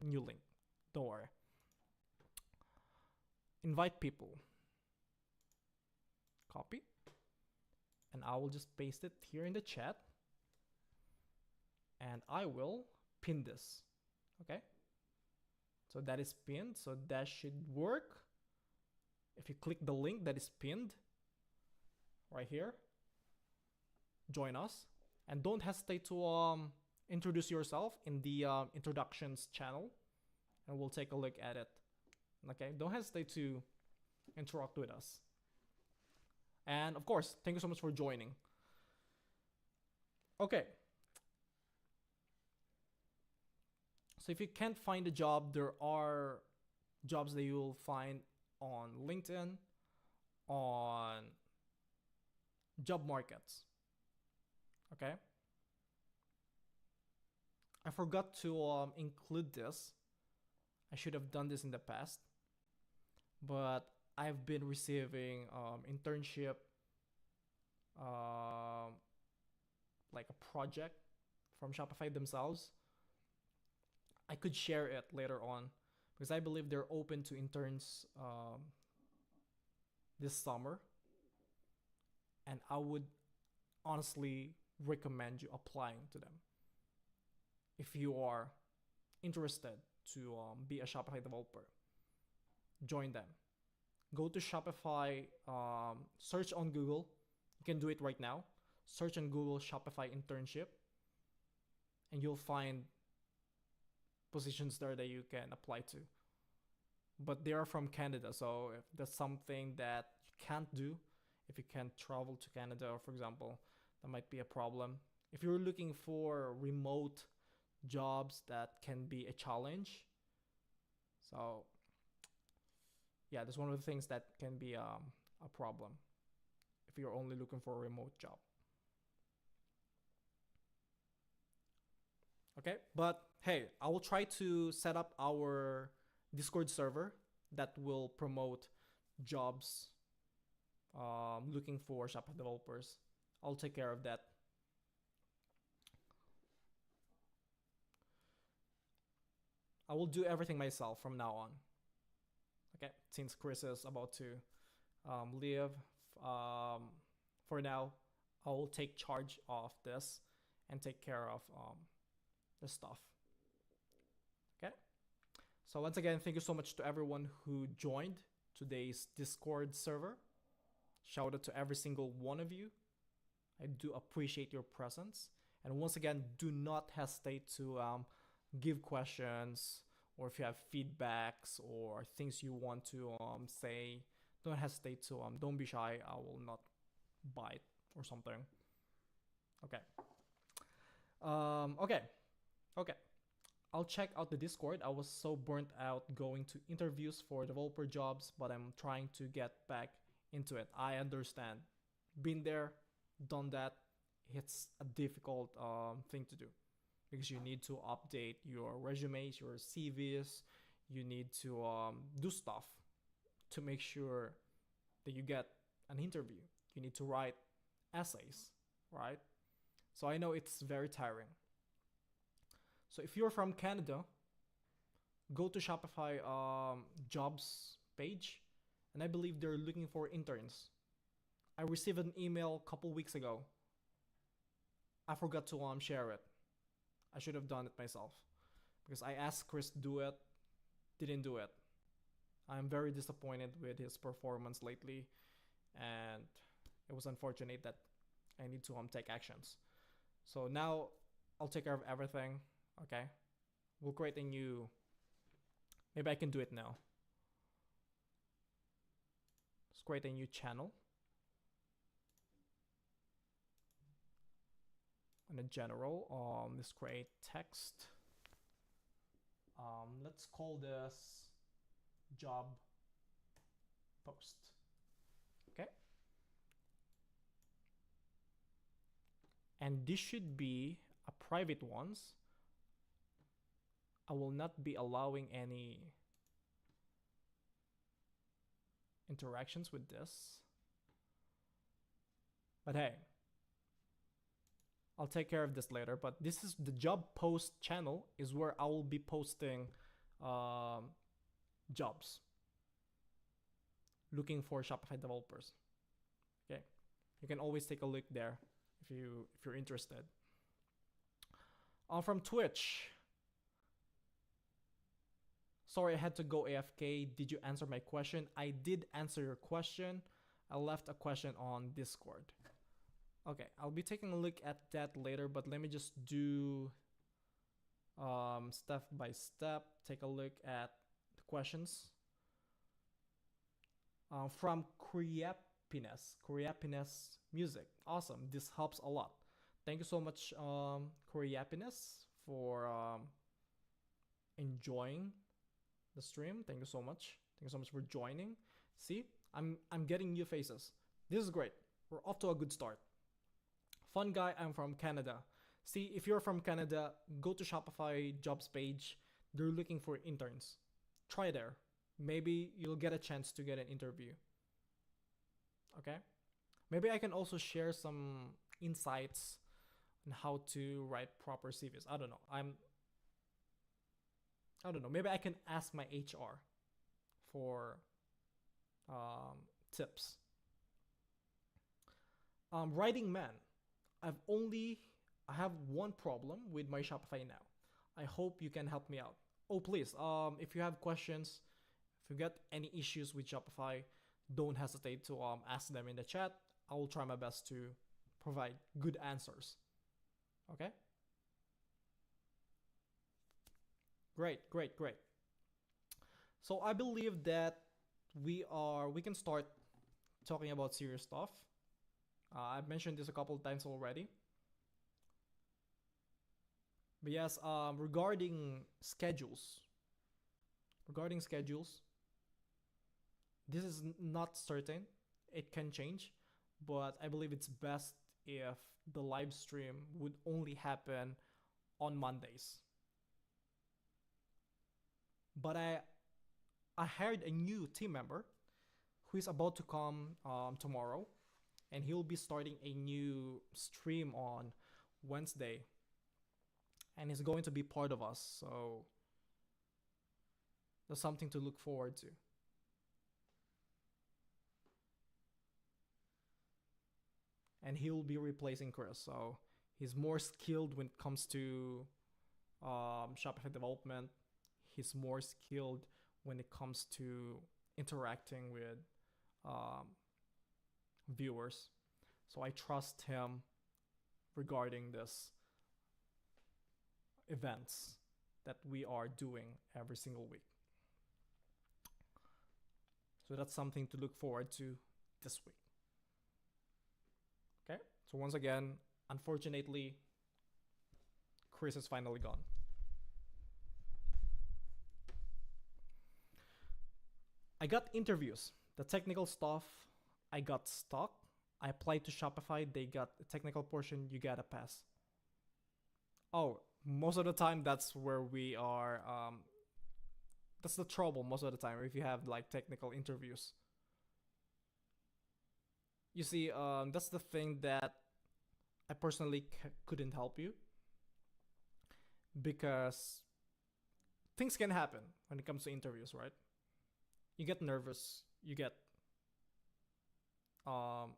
new link. Don't worry. Invite people. Copy. And I will just paste it here in the chat. And I will pin this. Okay? So that is pinned. So that should work. If you click the link that is pinned right here, join us. And don't hesitate to introduce yourself in the introductions channel, and we'll take a look at it. Okay, don't hesitate to interact with us. And of course, thank you so much for joining. Okay. So if you can't find a job, there are jobs that you'll find on LinkedIn, on job markets. Okay. I forgot to include this. I should have done this in the past, but I've been receiving internship, um, like a project from Shopify themselves. I could share it later on because I believe they're open to interns this summer, and I would honestly recommend you applying to them if you are interested to be a Shopify developer. Join them. Go to Shopify, search on Google. You can do it right now. Search on Google Shopify internship, and you'll find positions there that you can apply to. But they are from Canada, so if that's something that you can't do, if you can't travel to Canada, for example, that might be a problem. If you're looking for remote jobs, that can be a challenge. So yeah, that's one of the things that can be a problem if you're only looking for a remote job. Okay, but hey, I will try to set up our Discord server that will promote jobs looking for Shopify developers. I'll take care of that. I will do everything myself from now on. Okay, since Chris is about to leave, um, for now, I will take charge of this and take care of the stuff. Okay. So once again, thank you so much to everyone who joined today's Discord server. Shout out to every single one of you. I do appreciate your presence. And once again, do not hesitate to give questions, or if you have feedbacks or things you want to say, don't hesitate to don't be shy. I will not bite or something. Okay. Okay. Okay. I'll check out the Discord. I was so burnt out going to interviews for developer jobs, but I'm trying to get back into it. I understand. Been there, done that. It's a difficult thing to do because you need to update your resumes, your CVs. You need to do stuff to make sure that you get an interview. You need to write essays, right? So I know it's very tiring. So if you're from Canada, go to Shopify jobs page, and I believe they're looking for interns. I received an email a couple weeks ago. I forgot to share it. I should have done it myself because I asked Chris to do it, didn't do it. I'm very disappointed with his performance lately, and it was unfortunate that I need to take actions. So now I'll take care of everything. Okay, we'll create a new. Maybe I can do it now. Let's create a new channel. And in general, let's create text. Let's call this job post. Okay. And this should be a private ones. I will not be allowing any interactions with this. But hey, I'll take care of this later. But this is the job post channel, is where I will be posting jobs, looking for Shopify developers. Okay, you can always take a look there if you're interested. From Twitch. Sorry, I had to go AFK. Did you answer my question? I did answer your question. I left a question on Discord. Okay, I'll be taking a look at that later, but let me just do step by step. Take a look at the questions. From Koreapiness Music. Awesome. This helps a lot. Thank you so much, Koreapiness, for enjoying the stream. Thank you so much. Thank you so much for joining. See, I'm getting new faces. This is great. We're off to a good start. Fun guy, I'm from Canada. See, if you're from Canada, go to Shopify jobs page. They're looking for interns. Try there. Maybe you'll get a chance to get an interview. Okay? Maybe I can also share some insights on how to write proper CVs. I don't know. I don't know. Maybe I can ask my HR for tips. Writing man. I have one problem with my Shopify now. I hope you can help me out. Oh please, if you have questions, if you get any issues with Shopify, don't hesitate to ask them in the chat. I will try my best to provide good answers. Okay? Great, great, great. So I believe that we can start talking about serious stuff. I've mentioned this a couple of times already. But yes, regarding schedules, this is not certain. It can change, but I believe it's best if the live stream would only happen on Mondays. But I hired a new team member who is about to come tomorrow, and he'll be starting a new stream on Wednesday, and he's going to be part of us. So there's something to look forward to. And he'll be replacing Chris, so he's more skilled when it comes to Shopify development. He's more skilled when it comes to interacting with um, viewers. So I trust him regarding this events that we are doing every single week. So that's something to look forward to this week. Okay, so once again, unfortunately, Chris is finally gone. I got interviews. The technical stuff, I got stuck. I applied to Shopify. They got the technical portion. You got a pass. Oh, most of the time, that's where we are. That's the trouble most of the time if you have like technical interviews. You see, that's the thing that I personally couldn't help you, because things can happen when it comes to interviews, right? You get nervous, you get um,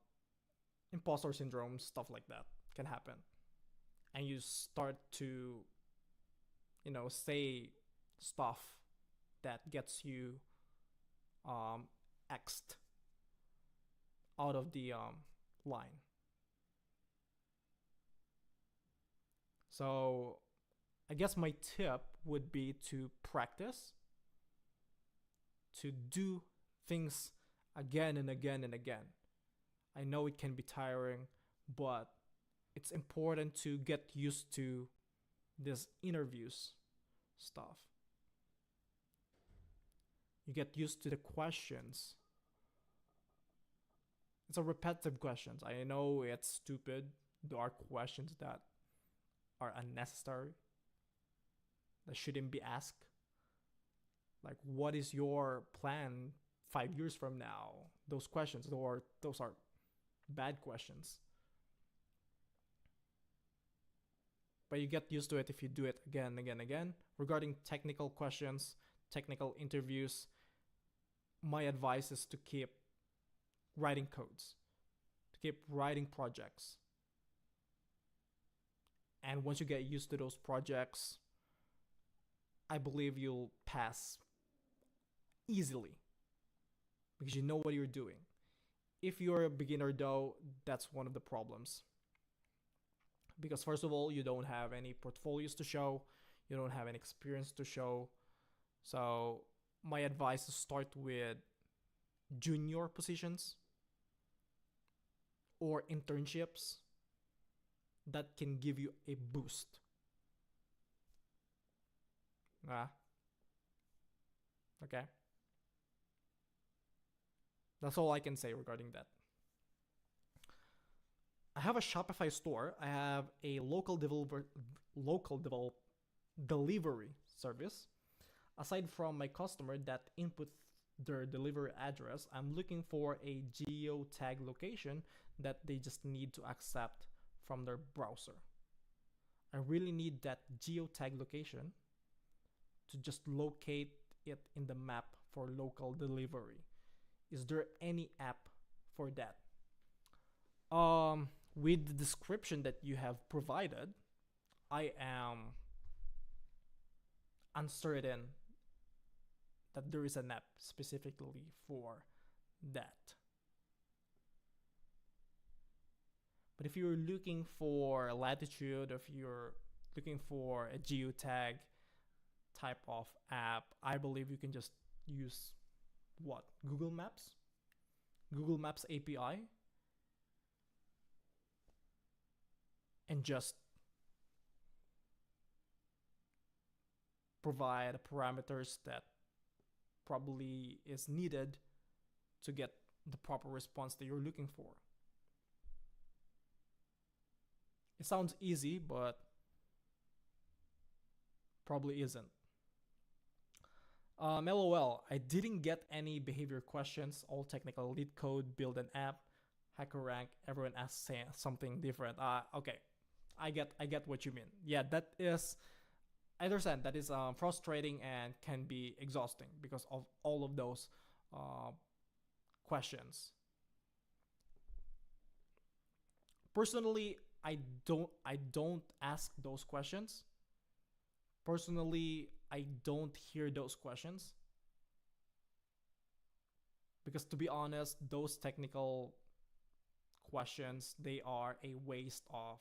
imposter syndrome, stuff like that can happen, and you start to, say stuff that gets you X'd out of the line. So I guess my tip would be to practice, to do things again and again and again. I know it can be tiring, but it's important to get used to this interviews stuff. You get used to the questions. It's a repetitive questions. I know it's stupid. There are questions that are unnecessary, that shouldn't be asked. Like, what is your plan 5 years from now? Those questions, or those are bad questions. But you get used to it if you do it again and again and again. Regarding technical questions, technical interviews, my advice is to keep writing codes, to keep writing projects. And once you get used to those projects, I believe you'll pass easily because you know what you're doing. If you're a beginner though, that's one of the problems. Because first of all, you don't have any portfolios to show, you don't have any experience to show. So my advice is start with junior positions or internships that can give you a boost. Okay? That's all I can say regarding that. I have a Shopify store. I have a local delivery service. Aside from my customer that input their delivery address, I'm looking for a geotag location that they just need to accept from their browser. I really need that geotag location to just locate it in the map for local delivery. Is there any app for that? With the description that you have provided, I am uncertain that there is an app specifically for that. But if you're looking for latitude, if you're looking for a geotag type of app, I believe you can just use what? Google Maps? Google Maps API? And just provide parameters that probably is needed to get the proper response that you're looking for. It sounds easy, but probably isn't. LOL, I didn't get any behavior questions, all technical, lead code, build an app, hacker rank, everyone asks something different. Okay, I get what you mean. Yeah, that is, I understand that is frustrating and can be exhausting because of all of those questions. Personally, I don't ask those questions. Personally, I don't hear those questions because, to be honest, those technical questions, they are a waste of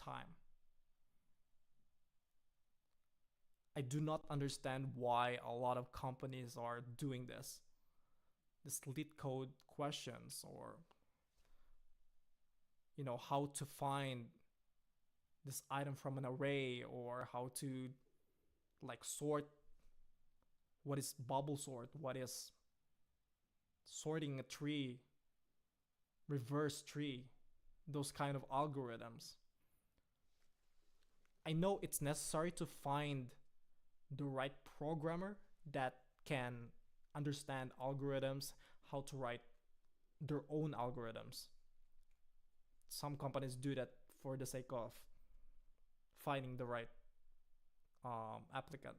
time. I do not understand why a lot of companies are doing this. This lead code questions, or how to find this item from an array, or how to like sort, what is bubble sort, what is sorting a tree, reverse tree, those kind of algorithms. I know it's necessary to find the right programmer that can understand algorithms, how to write their own algorithms. Some companies do that for the sake of finding the right applicant.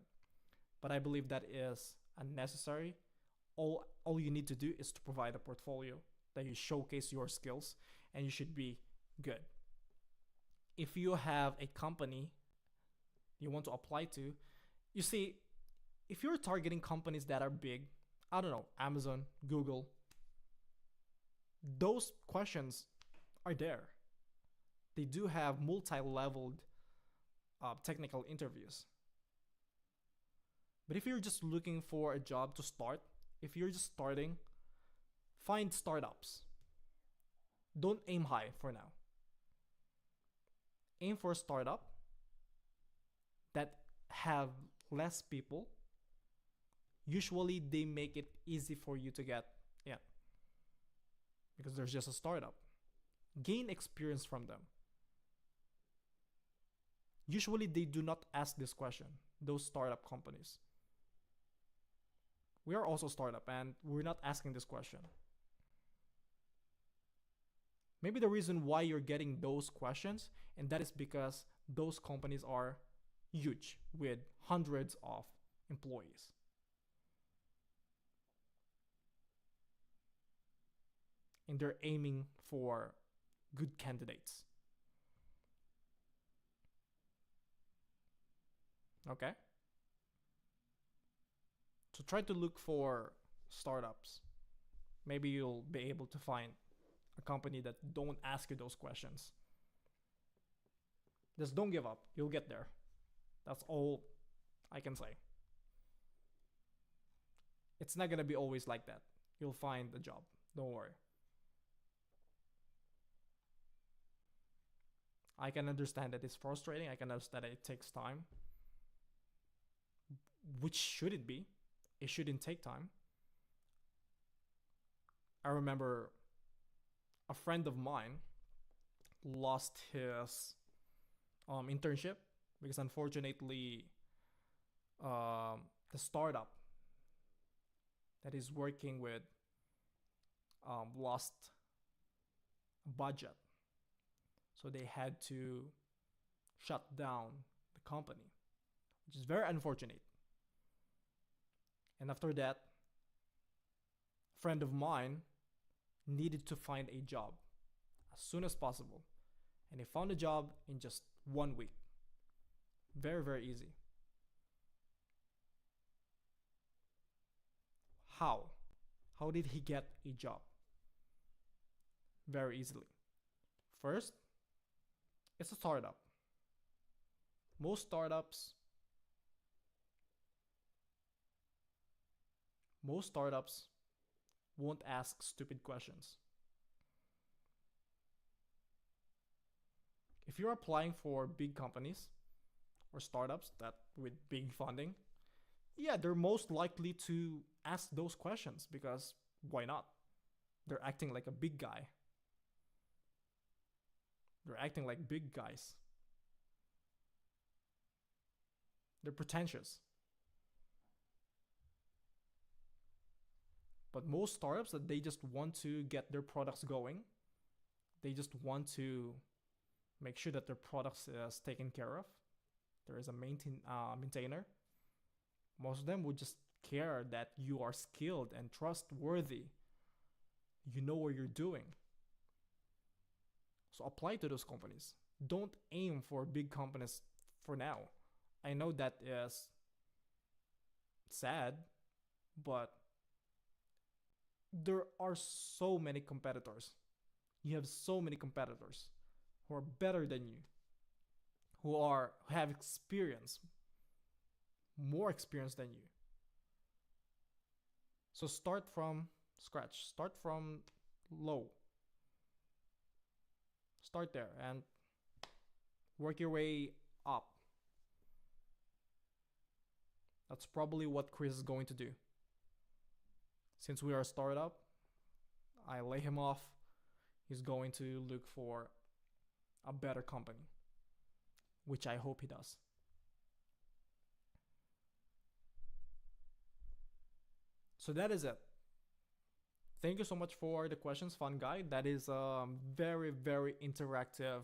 But I believe that is unnecessary. All you need to do is to provide a portfolio that you showcase your skills, and you should be good. If you have a company you want to apply to, you see, if you're targeting companies that are big, I don't know, Amazon, Google, those questions are there. They do have multi-leveled technical interviews. But if you're just looking for a job to start, if you're just starting, find startups. Don't aim high for now. Aim for a startup that have less people. Usually they make it easy for you to get in because there's just a startup. Gain experience from them. Usually they do not ask this question, those startup companies. We are also startup and we're not asking this question. Maybe the reason why you're getting those questions, and that is because those companies are huge with hundreds of employees. And they're aiming for good candidates. Okay? So try to look for startups. Maybe you'll be able to find a company that don't ask you those questions. Just don't give up. You'll get there. That's all I can say. It's not gonna be always like that. You'll find a job. Don't worry. I can understand that it's frustrating. I can understand that it takes time. Which should it be? it shouldn't take time. I remember a friend of mine lost his internship because unfortunately the startup that he's working with lost a budget, so they had to shut down the company, which is very unfortunate. And after that, a friend of mine needed to find a job as soon as possible, and he found a job in just 1 week. Very, very easy. How? How did he get a job? Very easily. First, it's a startup. Most startups most startups won't ask stupid questions. If you're applying for big companies or startups that with big funding, yeah, they're most likely to ask those questions because why not? They're acting like a big guy. They're acting like big guys. They're pretentious. But most startups that they just want to get their products going, they just want to make sure that their products is taken care of. There is a maintainer. Most of them would just care that you are skilled and trustworthy. You know what you're doing. So apply to those companies. Don't aim for big companies for now. I know that is sad, but there are so many competitors. You have so many competitors who are better than you, who have experience, more experience than you. So start from scratch. Start from low. Start there and work your way up. That's probably what Chris is going to do. Since we are a startup, I lay him off. He's going to look for a better company, which I hope he does. So that is it. Thank you so much for the questions, fun guy. That is a very, very interactive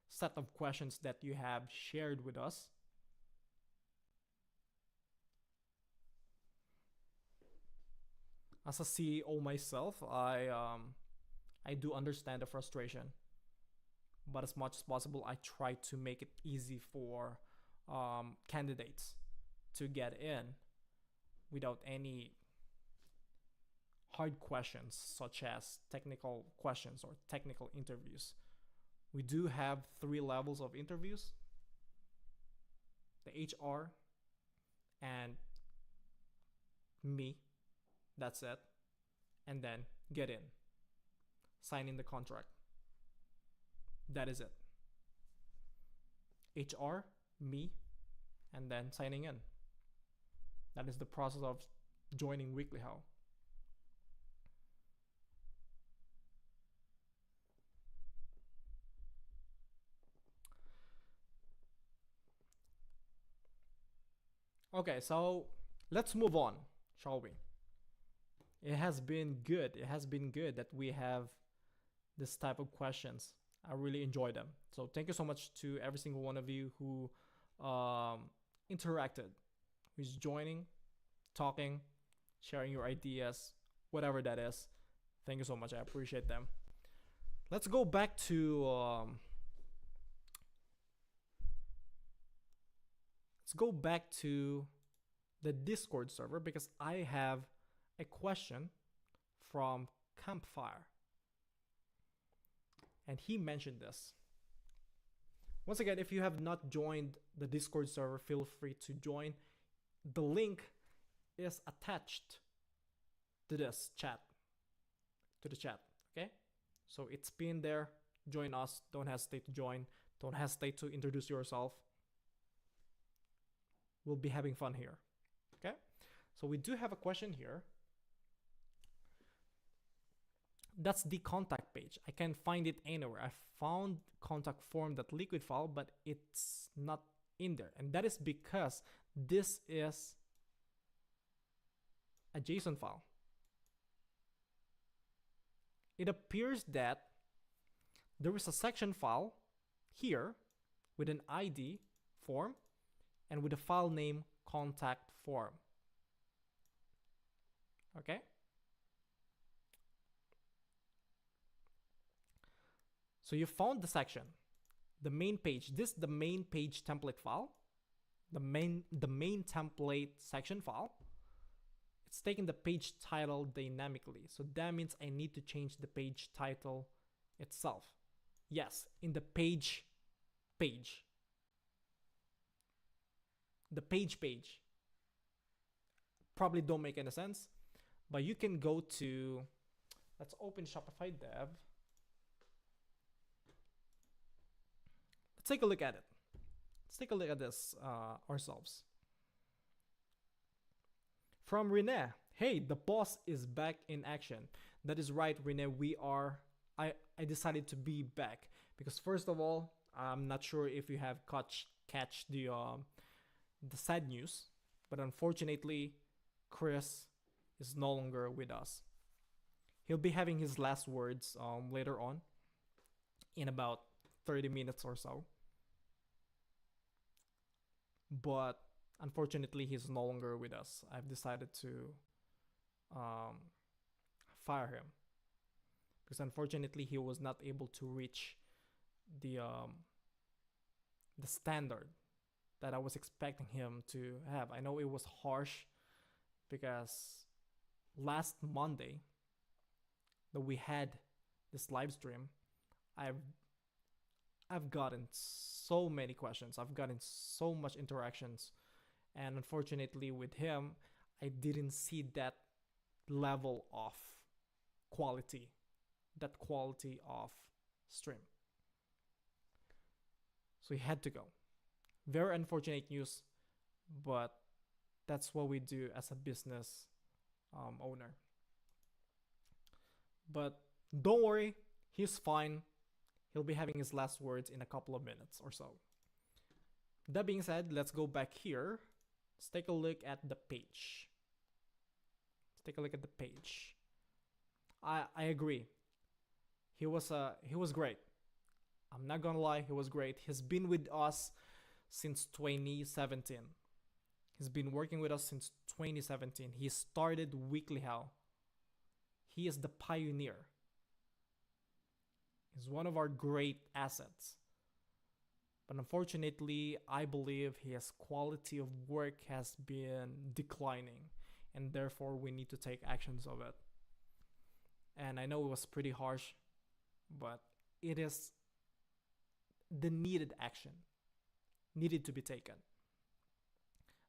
set of questions that you have shared with us. As a CEO myself, I do understand the frustration, but as much as possible, I try to make it easy for candidates to get in without any hard questions such as technical questions or technical interviews. We do have 3 levels of interviews: the HR and me, that's it, and then get in, sign in the contract. That is it. HR, me, and then signing in. That is the process of joining Weekly How. Okay, so let's move on, shall we? It has been good. It has been good that we have this type of questions. I really enjoy them. So thank you so much to every single one of you who interacted, who's joining, talking, sharing your ideas, whatever that is. Thank you so much. I appreciate them. Let's go back to the Discord server because I have a question from Campfire. And he mentioned this. Once again, if you have not joined the Discord server, feel free to join. The link is attached to this chat, okay? So it's pinned there. Join us. Don't hesitate to join. Don't hesitate to introduce yourself. We'll be having fun here, okay? So we do have a question here. That's the contact page. I can't find it anywhere. I found contact form.liquid file, but it's not in there. And that is because this is a JSON file. It appears that there is a section file here with an ID form and with a file name contact form. Okay? So you found the section, the main page. This is the main page template file, the main template section file. It's taking the page title dynamically. So that means I need to change the page title itself. Yes, in the page. The page. Probably don't make any sense, but you can go to, let's open Shopify Dev. Let's take a look at it. Let's take a look at this ourselves. From Rene, hey, the boss is back in action. That is right, Rene. I decided to be back because first of all, I'm not sure if you have catch the sad news, but unfortunately, Chris is no longer with us. He'll be having his last words later on in about 30 minutes or so. But unfortunately, he's no longer with us. I've decided to fire him because unfortunately he was not able to reach the standard that I was expecting him to have. I know it was harsh because last Monday that we had this live stream, I've gotten so many questions. I've gotten so much interactions. And unfortunately with him, I didn't see that level of quality, that quality of stream. So he had to go. Very unfortunate news, but that's what we do as a business owner. But don't worry, he's fine. He'll be having his last words in a couple of minutes or so. That being said, let's go back here. Let's take a look at the page. I agree. He was great. I'm not gonna lie, he was great. He's been with us since 2017. He's been working with us since 2017. He started Weekly How. He is the pioneer. He's one of our great assets. But unfortunately, I believe his quality of work has been declining, and therefore we need to take actions of it. And I know it was pretty harsh, but it is the needed action, needed to be taken.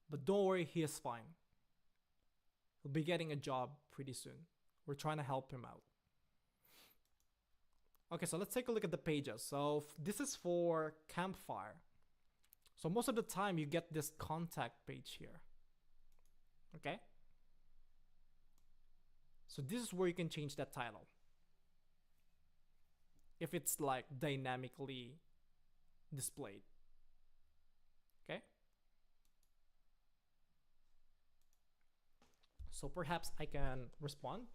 But don't worry, he is fine. He'll be getting a job pretty soon. We're trying to help him out. Okay, so let's take a look at the pages. So this is for Campfire. So most of the time you get this contact page here. Okay? So this is where you can change that title. If it's like dynamically displayed. Okay? So perhaps I can respond.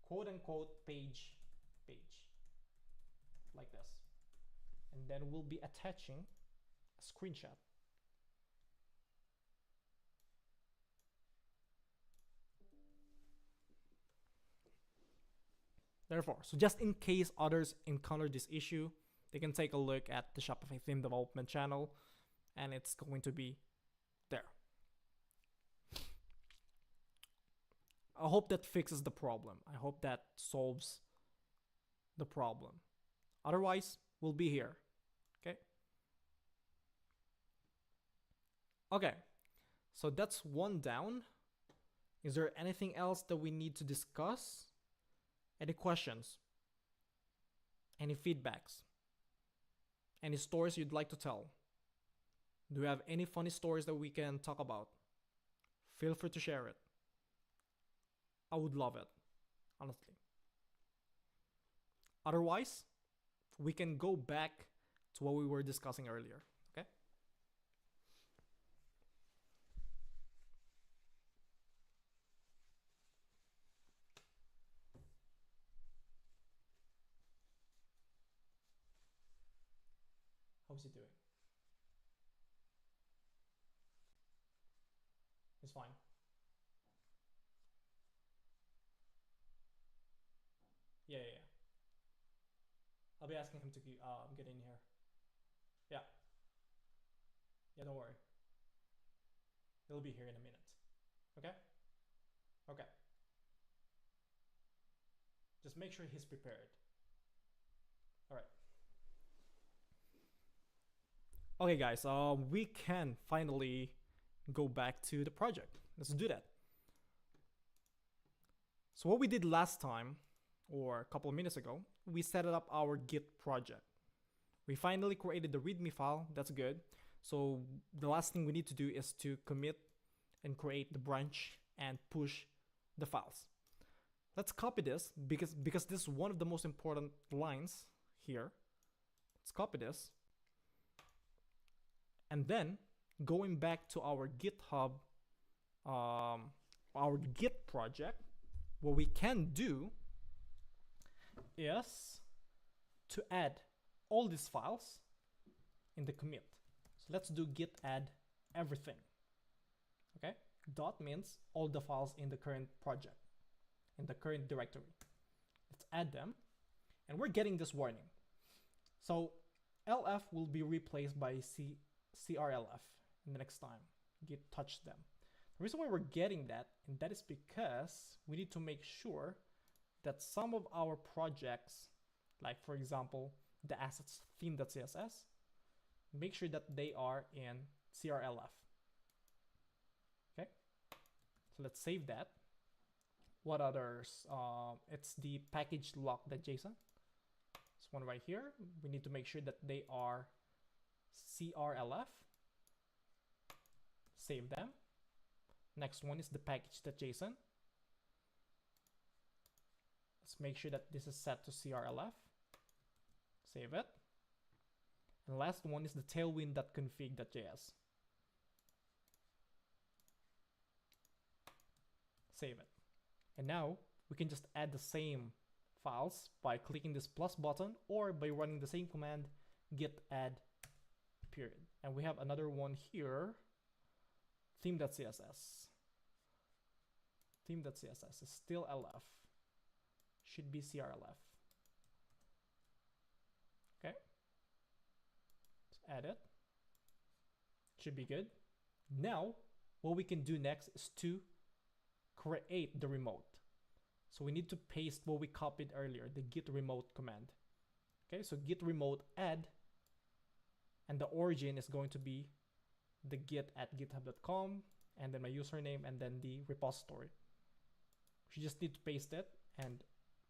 Quote unquote page like this, and then we'll be attaching a screenshot. Therefore, so just in case others encounter this issue, they can take a look at the Shopify theme development channel, and it's going to be there. I hope that fixes the problem. I hope that solves the problem. Otherwise, we'll be here. Okay? Okay, so that's one down. Is there anything else that we need to discuss? Any questions? Any feedbacks? Any stories you'd like to tell? Do you have any funny stories that we can talk about? Feel free to share it. I would love it, honestly. Otherwise, we can go back to what we were discussing earlier. Okay? How's he doing? He's fine. Yeah, yeah, yeah. I'll be asking him to get in here. Yeah, yeah, don't worry. He'll be here in a minute. Okay? Okay. Just make sure he's prepared. All right. Okay, guys. We can finally go back to the project. Let's do that. So what we did last time, or a couple of minutes ago, we set up our Git project. We finally created the README file. That's good. So the last thing we need to do is to commit and create the branch and push the files. Let's copy this because this is one of the most important lines here. Let's copy this. And then going back to our GitHub, our Git project, what we can do is to add all these files in the commit. So let's do git add everything. Okay, dot means all the files in the current project, in the current directory. Let's add them, and we're getting this warning. So lf will be replaced by crlf in the next time git touch them. The reason why we're getting that, and that is because we need to make sure that some of our projects, like for example the assets theme.css, make sure that they are in crlf. Okay, so let's save that. What others? It's the package lock.json. This one right here. We need to make sure that they are crlf. Save them. Next one is the package.json. Let's make sure that this is set to crlf. Save it. And the last one is the tailwind.config.js. Save it. And now we can just add the same files by clicking this plus button or by running the same command git add period. And we have another one here, theme.css. Theme.css is still lf. Should be crlf. Okay. Let's add it. Should be good. Now, what we can do next is to create the remote. So we need to paste what we copied earlier, the git remote command. Okay, so git remote add, and the origin is going to be the git at github.com, and then my username, and then the repository. We just need to paste it and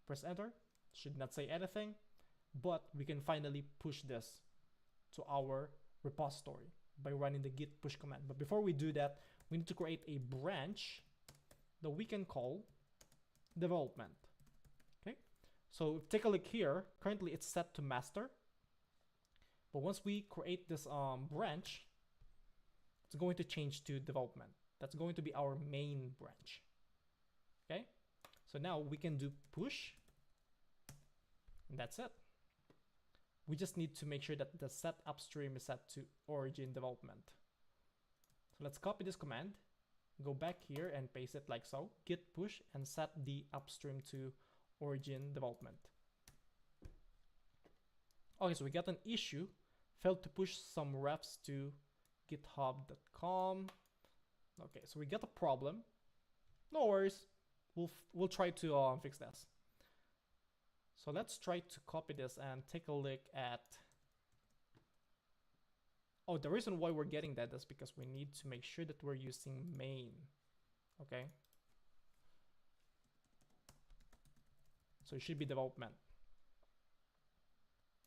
press enter. Should not say anything, but we can finally push this to our repository by running the git push command. But before we do that, we need to create a branch that we can call development. Okay, so take a look here. Currently it's set to master, but once we create this branch, it's going to change to development. That's going to be our main branch. Okay, so now we can do push, and that's it. We just need to make sure that the set upstream is set to origin development. So let's copy this command, go back here and paste it like so, git push, and set the upstream to origin development. Okay, so we got an issue, failed to push some refs to github.com. Okay, so we got a problem. No worries, we'll try to fix this. So let's try to copy this and take a look at Oh, the reason why we're getting that is because we need to make sure that we're using main. Okay. So it should be development.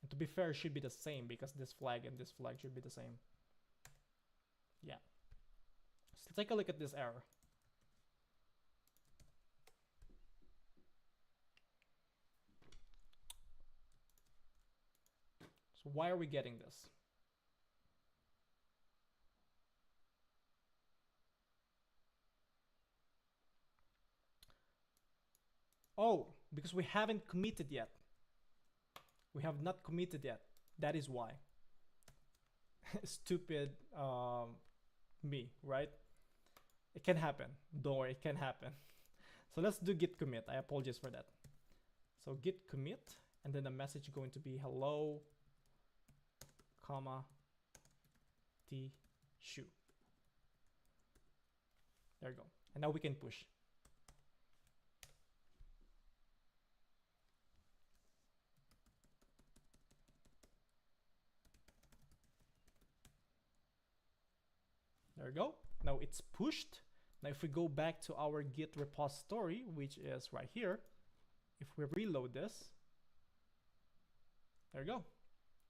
And to be fair, it should be the same because this flag and this flag should be the same. Yeah. So take a look at this error. So why are we getting this? Oh, because we haven't committed yet. We have not committed yet. That is why. Stupid me, right? It can happen. Don't worry, it can happen. So let's do git commit. I apologize for that. So git commit, and then the message going to be hello, comma, t shoe. There you go. And now we can push. There we go. Now it's pushed. Now if we go back to our Git repository, which is right here, if we reload this, there you go.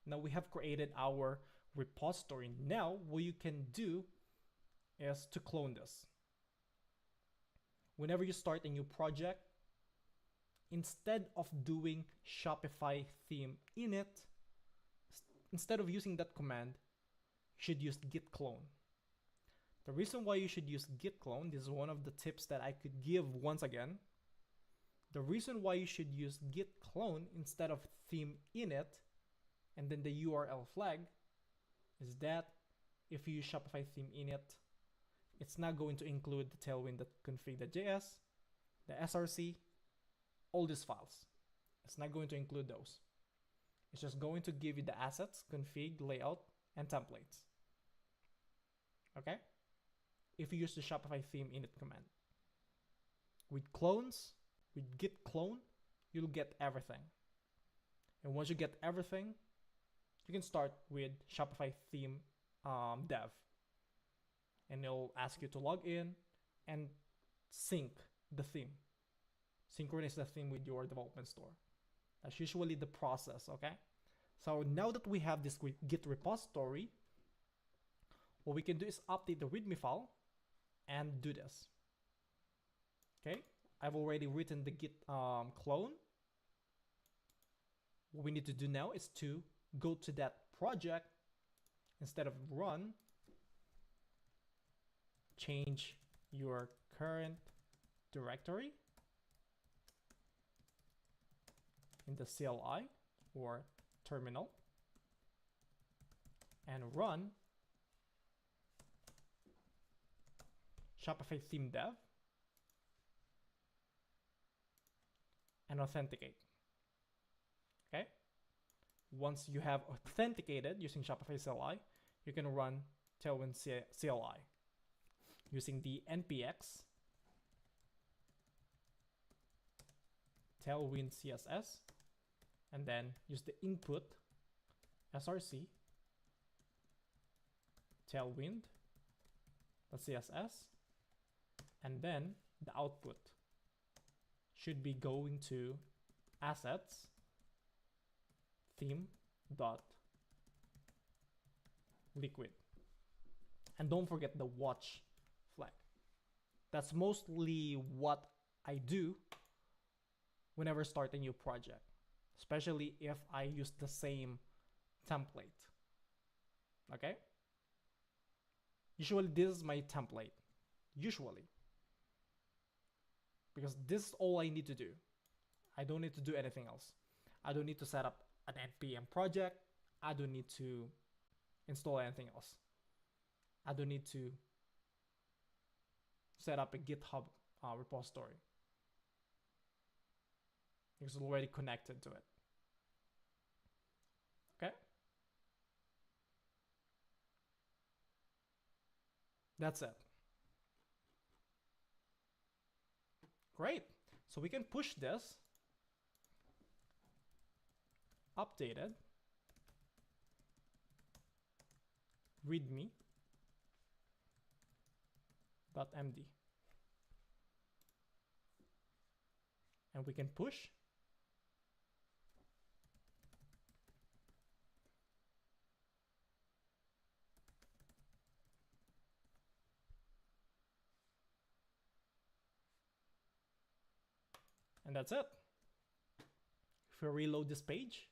Now we have created our repository. Now what you can do is to clone this. Whenever you start a new project, instead of doing Shopify theme init, instead of using that command, you should use git clone. The reason why you should use git clone, this is one of the tips that I could give once again. The reason why you should use git clone instead of theme init and then the URL flag is that if you use Shopify theme init, it's not going to include the tailwind.config.js, the src, all these files. It's not going to include those. It's just going to give you the assets, config, layout, and templates. Okay? If you use the Shopify theme init command. With clones, with git clone, you'll get everything. And once you get everything, you can start with Shopify theme dev. And it'll ask you to log in and sync the theme. Synchronize the theme with your development store. That's usually the process, okay? So now that we have this Git repository, what we can do is update the README file and do this. Okay, I've already written the git clone. What we need to do now is to go to that project. Instead of run, change your current directory in the CLI or terminal and run Shopify theme dev and authenticate. Okay. Once you have authenticated using Shopify CLI, you can run Tailwind CLI using the npx Tailwind CSS and then use the input src Tailwind CSS and then the output should be going to assets theme dot liquid, and don't forget the watch flag. That's mostly what I do whenever I start a new project, especially if I use the same template. Okay, usually this is my template, usually, because this is all I need to do. I don't need to do anything else. I don't need to set up an npm project. I don't need to install anything else. I don't need to set up a GitHub repository because it's already connected to it. Okay, that's it. Great. So we can push this, updated, readme .md, and we can push. And that's it. If we reload this page,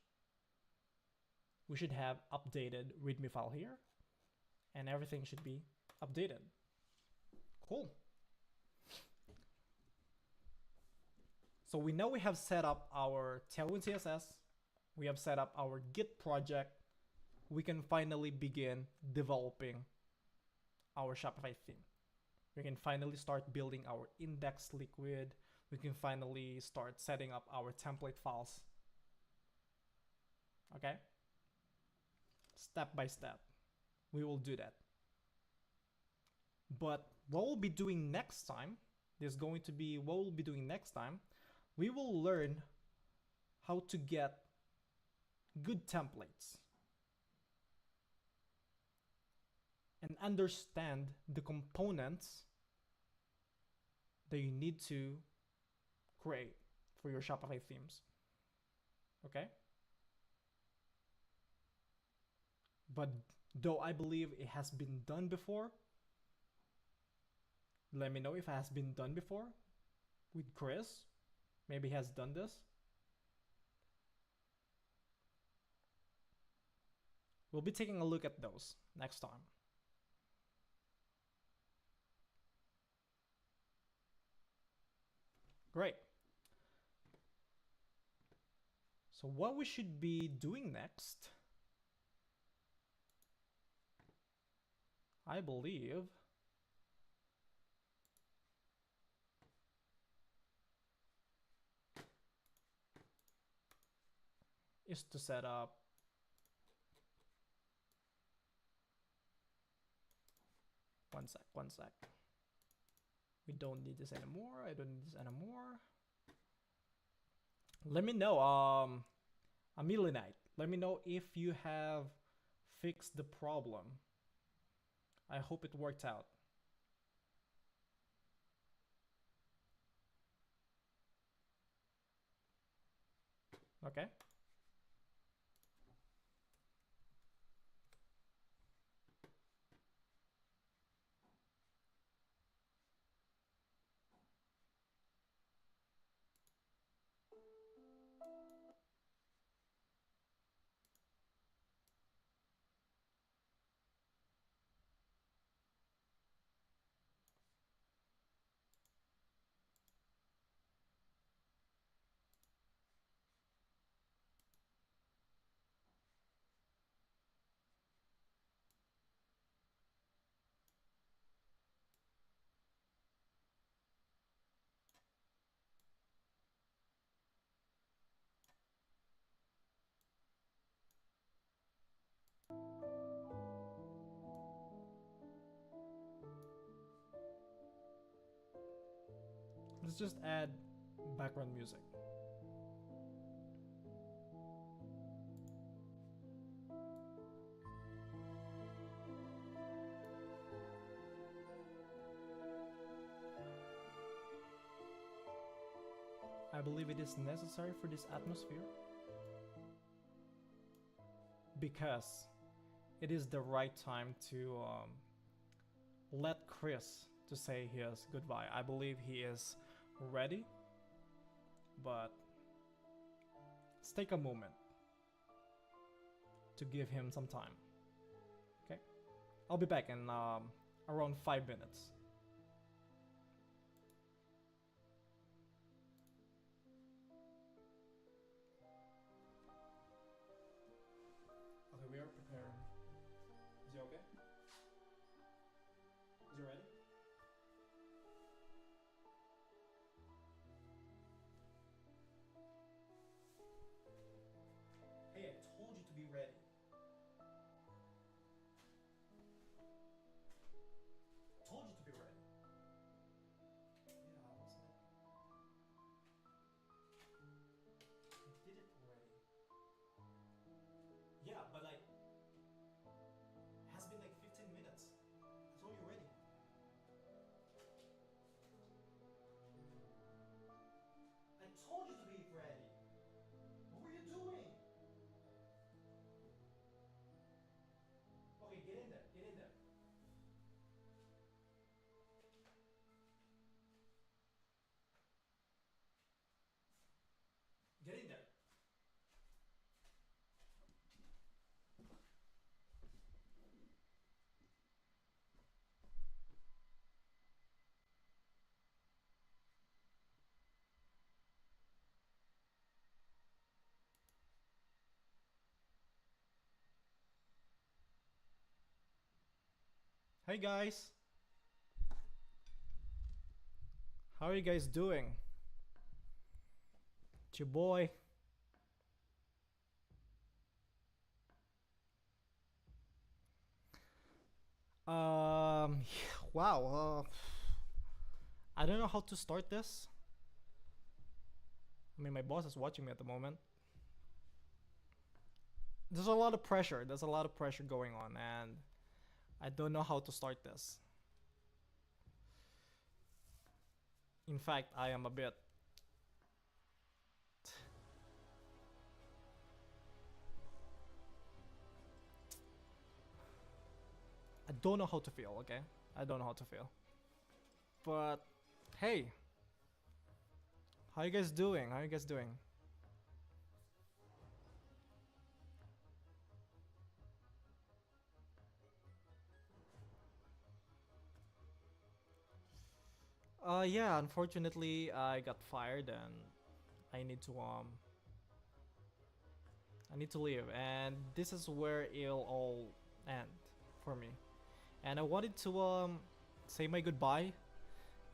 we should have updated readme file here, and everything should be updated. Cool. So we know we have set up our Tailwind CSS, we have set up our Git project, we can finally begin developing our Shopify theme. We can finally start building our index liquid. We can finally start setting up our template files. Okay? Step by step, we will do that. But what we'll be doing next time, we will learn how to get good templates and understand the components that you need to create for your Shopify themes. Okay? But though I believe it has been done before, let me know if it has been done before with Chris. Maybe he has done this. We'll be taking a look at those next time. Great. So what we should be doing next, I believe, is to set up one sec. We don't need this anymore. I don't need this anymore. Let me know, Amelinite, let me know if you have fixed the problem. I hope it worked out. Okay. Let's just add background music. I believe it is necessary for this atmosphere because it is the right time to let Chris to say his goodbye. I believe he is ready, but let's take a moment to give him some time. Okay, I'll be back in around 5 minutes. Okay, we are preparing. Is he okay? Is he ready? Hey, I told you to be ready. Told you to be ready. Yeah, wasn't it? I did it already. Yeah, but like, it has been like told you to be ready. What were you doing? Okay, get in there. Get in there. Get in there. Hey guys, how are you guys doing? It's your boy. Um, wow. I don't know how to start this. I mean, my boss is watching me at the moment. There's a lot of pressure. There's a lot of pressure going on, and I don't know how to start this. In fact, I am a bit. I don't know how to feel, okay? I don't know how to feel. But hey, how you guys doing? How you guys doing? Yeah, unfortunately I got fired and I need to I need to leave, and this is where it'll all end for me. And I wanted to say my goodbye.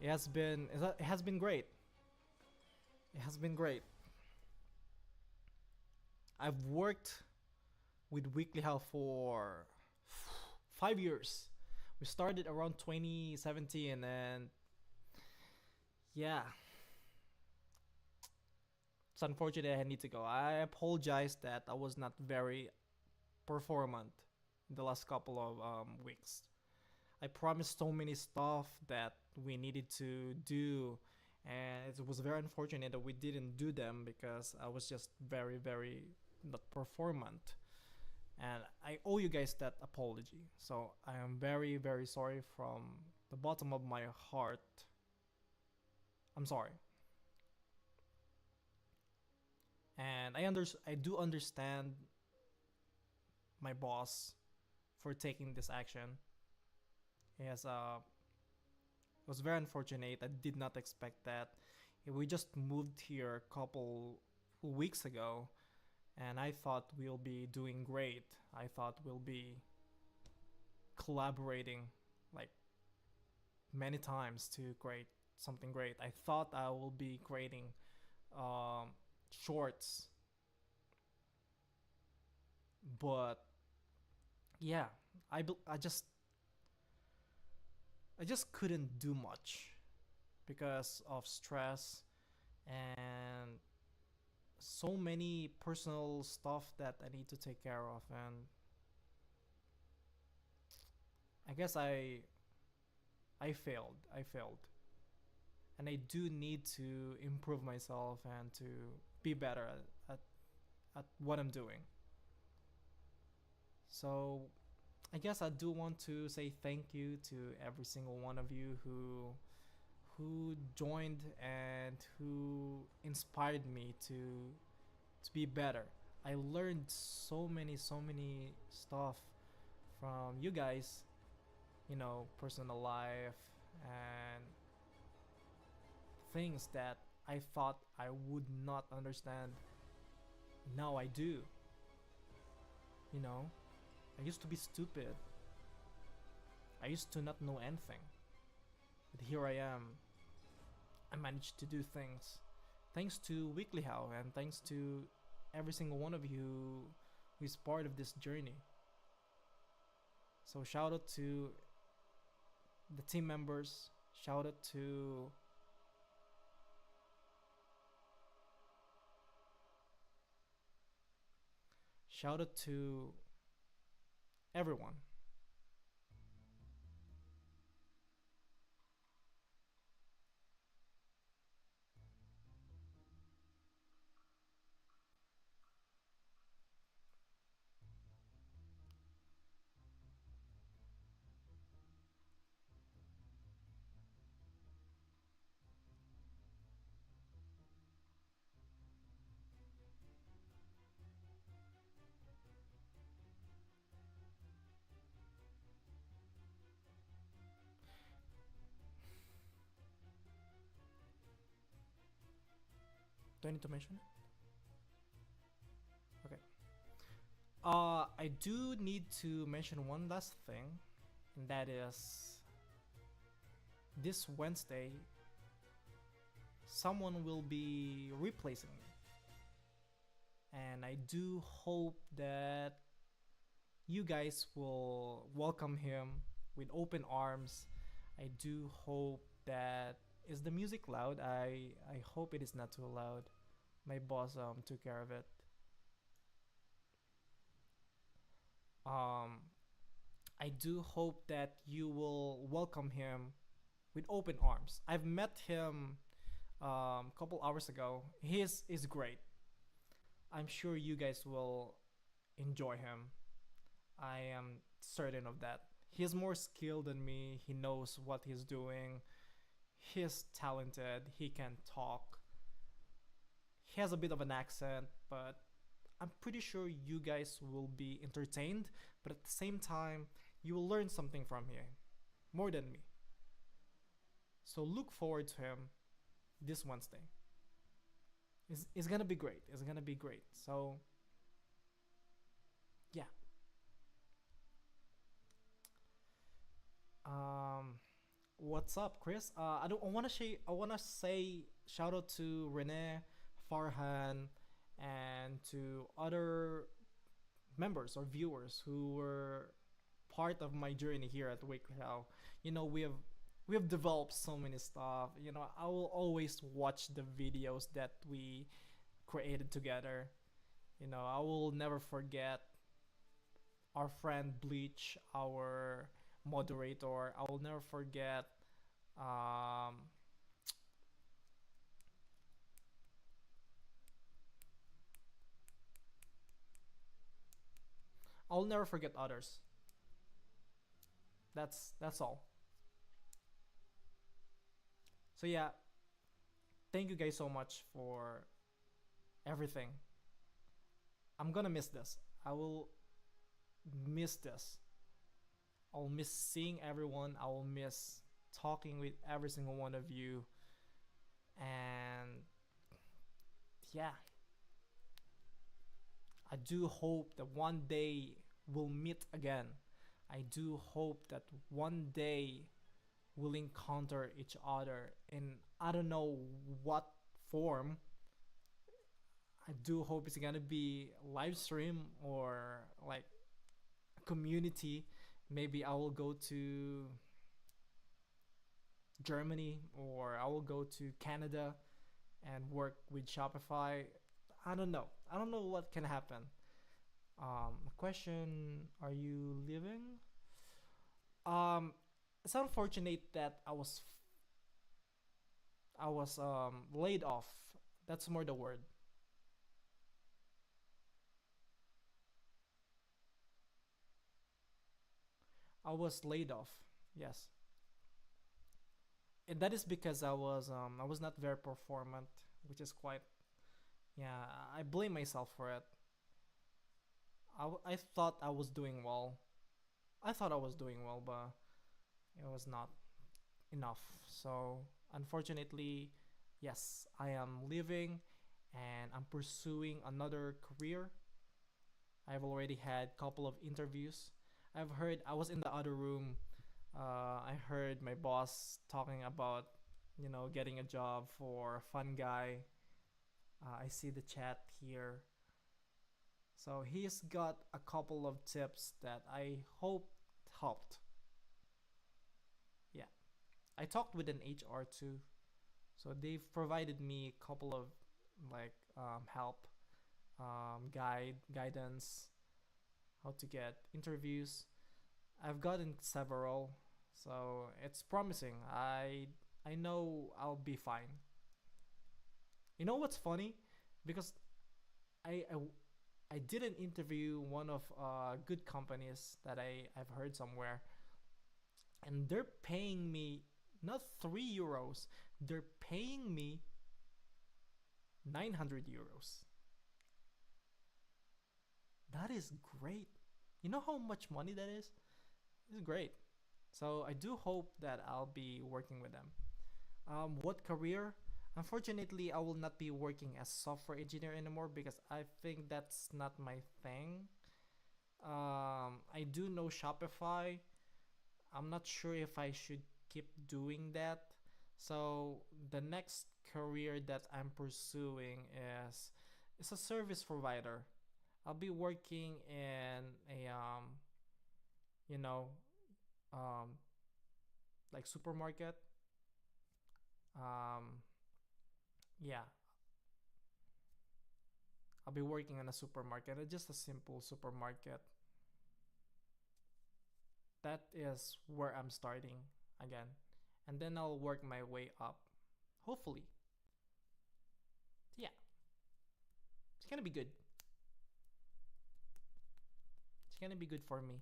It has been great. It has been great. I've worked with Weekly How for 5 years. We started around 2017, and yeah, it's unfortunate I need to go. I apologize that I was not very performant in the last couple of weeks. I promised so many stuff that we needed to do, and it was very unfortunate that we didn't do them because I was just very, very not performant. And I owe you guys that apology. So I am very, very sorry from the bottom of my heart. I'm sorry. And I do understand my boss for taking this action. Yes, it was very unfortunate. I did not expect that. We just moved here a couple weeks ago, and I thought we'll be doing great. I thought we'll be collaborating like many times to create something great. I thought I will be creating um, shorts, but yeah, I just couldn't do much because of stress and so many personal stuff that I need to take care of, and I guess I failed. I failed. And I do need to improve myself and to be better at what I'm doing. So I guess I do want to say thank you to every single one of you who joined and who inspired me to be better. I learned so many stuff from you guys, personal life and things that I thought I would not understand. Now I do. You know, I used to be stupid. I used to not know anything. But here I am. I managed to do things. Thanks to Weekly How and thanks to every single one of you who is part of this journey. So shout out to the team members. Shout out to everyone. Do I need to mention it? Okay. I do need to mention one last thing, and that is this Wednesday, someone will be replacing me. And I do hope that you guys will welcome him with open arms. I do hope that is the music loud. I hope it is not too loud. My boss took care of it. Um I do hope that you will welcome him with open arms. I've met him a couple hours ago. He is great. I'm sure you guys will enjoy him. I am certain of that. He's more skilled than me. He knows what he's doing. He's talented. He can talk. He has a bit of an accent, but I'm pretty sure you guys will be entertained. But at the same time, you will learn something from him more than me. So look forward to him this Wednesday. It's gonna be great. It's gonna be great. So yeah. Um, what's up, Chris? I don't. I wanna say shout out to Rene, Farhan, and to other members or viewers who were part of my journey here at Weekly How. You know, we have developed so many stuff. You know, I will always watch the videos that we created together. You know, I will never forget our friend Bleach, our moderator. I will never forget. Um, I'll never forget others. That's all. So yeah, thank you guys so much for everything. I'm gonna miss this. I will miss this. I'll miss seeing everyone. I will miss talking with every single one of you. And yeah, I do hope that one day we'll meet again. I do hope that one day we'll encounter each other in I don't know what form. I do hope it's gonna be live stream or like community. Maybe I will go to Germany or I will go to Canada and work with Shopify. I don't know. I don't know what can happen. Question: Are you living? Um, it's unfortunate that I was laid off. That's more the word. I was laid off. Yes, and that is because I was not very performant, which is quite yeah. I blame myself for it. I thought I was doing well. I thought I was doing well, but it was not enough. So unfortunately, yes, I am leaving, and I'm pursuing another career. I've already had a couple of interviews. I've heard I was in the other room. I heard my boss talking about, getting a job for a fun guy. I see the chat here. So he's got a couple of tips that I hope helped. Yeah, I talked with an HR too, so they've provided me a couple of like help, guidance, how to get interviews. I've gotten several, so it's promising. I know I'll be fine. You know what's funny? Because I I, I did an interview one of good companies that I've heard somewhere, and they're paying me not 3 euros. They're paying me 900 euros. That is great. You know how much money that is? It's great. So I do hope that I'll be working with them. What career? Unfortunately, I will not be working as software engineer anymore because I think that's not my thing. I do know Shopify. I'm not sure if I should keep doing that. So the next career that I'm pursuing is a service provider. I'll be working in a you know, um, like supermarket. Um, yeah, I'll be working in a supermarket, just a simple supermarket. That is where I'm starting again, and then I'll work my way up. Hopefully, yeah, it's gonna be good. It's gonna be good for me.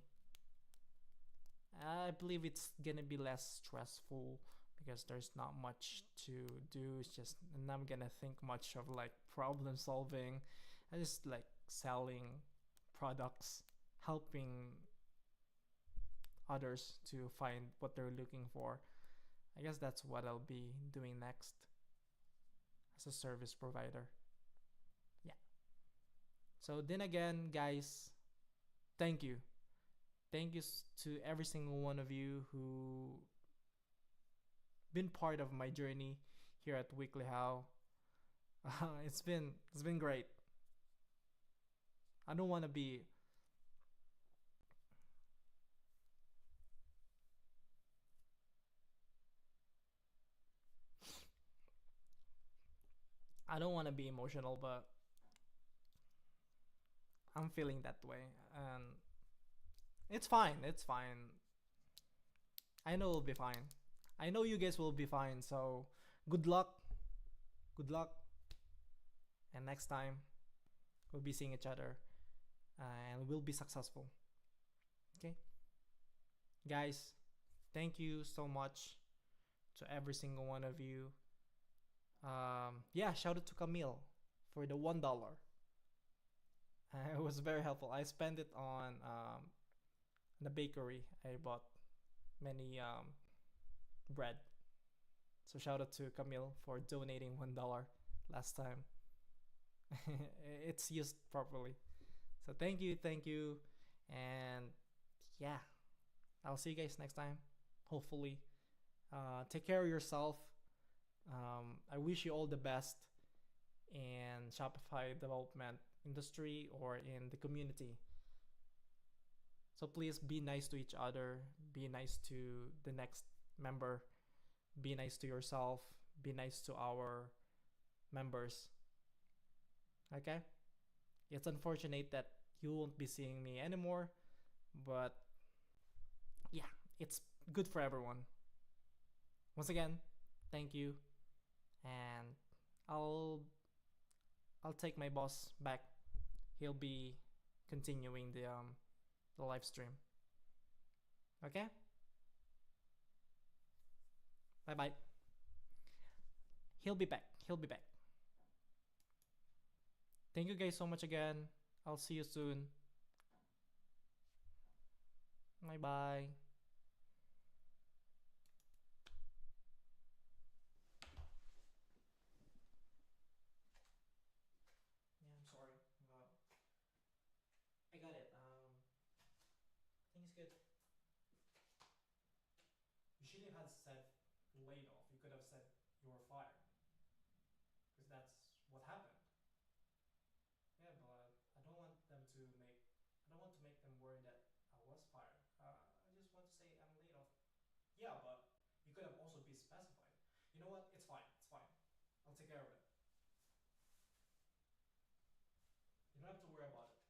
I believe it's gonna be less stressful because there's not much to do. It's just, and I'm gonna think much of like problem solving. I just like selling products, helping others to find what they're looking for. I guess that's what I'll be doing next as a service provider. Yeah. So then again, guys, thank you. Thank you to every single one of you who been part of my journey here at Weekly How. It's been great. I don't want to be I don't want to be emotional, but I'm feeling that way, and it's fine. It's fine. I know it'll be fine. I know you guys will be fine. So good luck. Good luck. And next time we'll be seeing each other, and we'll be successful. Okay, guys. Thank you so much to every single one of you. Yeah, shout out to Camille for the $1. It was very helpful. I spent it on the bakery. I bought many bread. So shout out to Camille for donating $1 last time. It's used properly. So thank you, and yeah, I'll see you guys next time. Hopefully, take care of yourself. I wish you all the best in Shopify development industry or in the community. So please be nice to each other, be nice to the next member, be nice to yourself, be nice to our members. Okay? It's unfortunate that you won't be seeing me anymore, but yeah, it's good for everyone. Once again, thank you, and I'll I'll take my boss back. He'll be continuing the live stream. Okay? Bye bye. He'll be back. He'll be back. Thank you guys so much again. I'll see you soon. Bye bye. Yeah, I'm sorry. I got it. I think it's good. You shouldn't have said laid off. You could have said you were fired, because that's what happened. Yeah, but I don't want them to make. I don't want to make them worry that I was fired. I just want to say I'm laid off. Yeah, but you could have also be specified. You know what? It's fine. It's fine. I'll take care of it. You don't have to worry about it.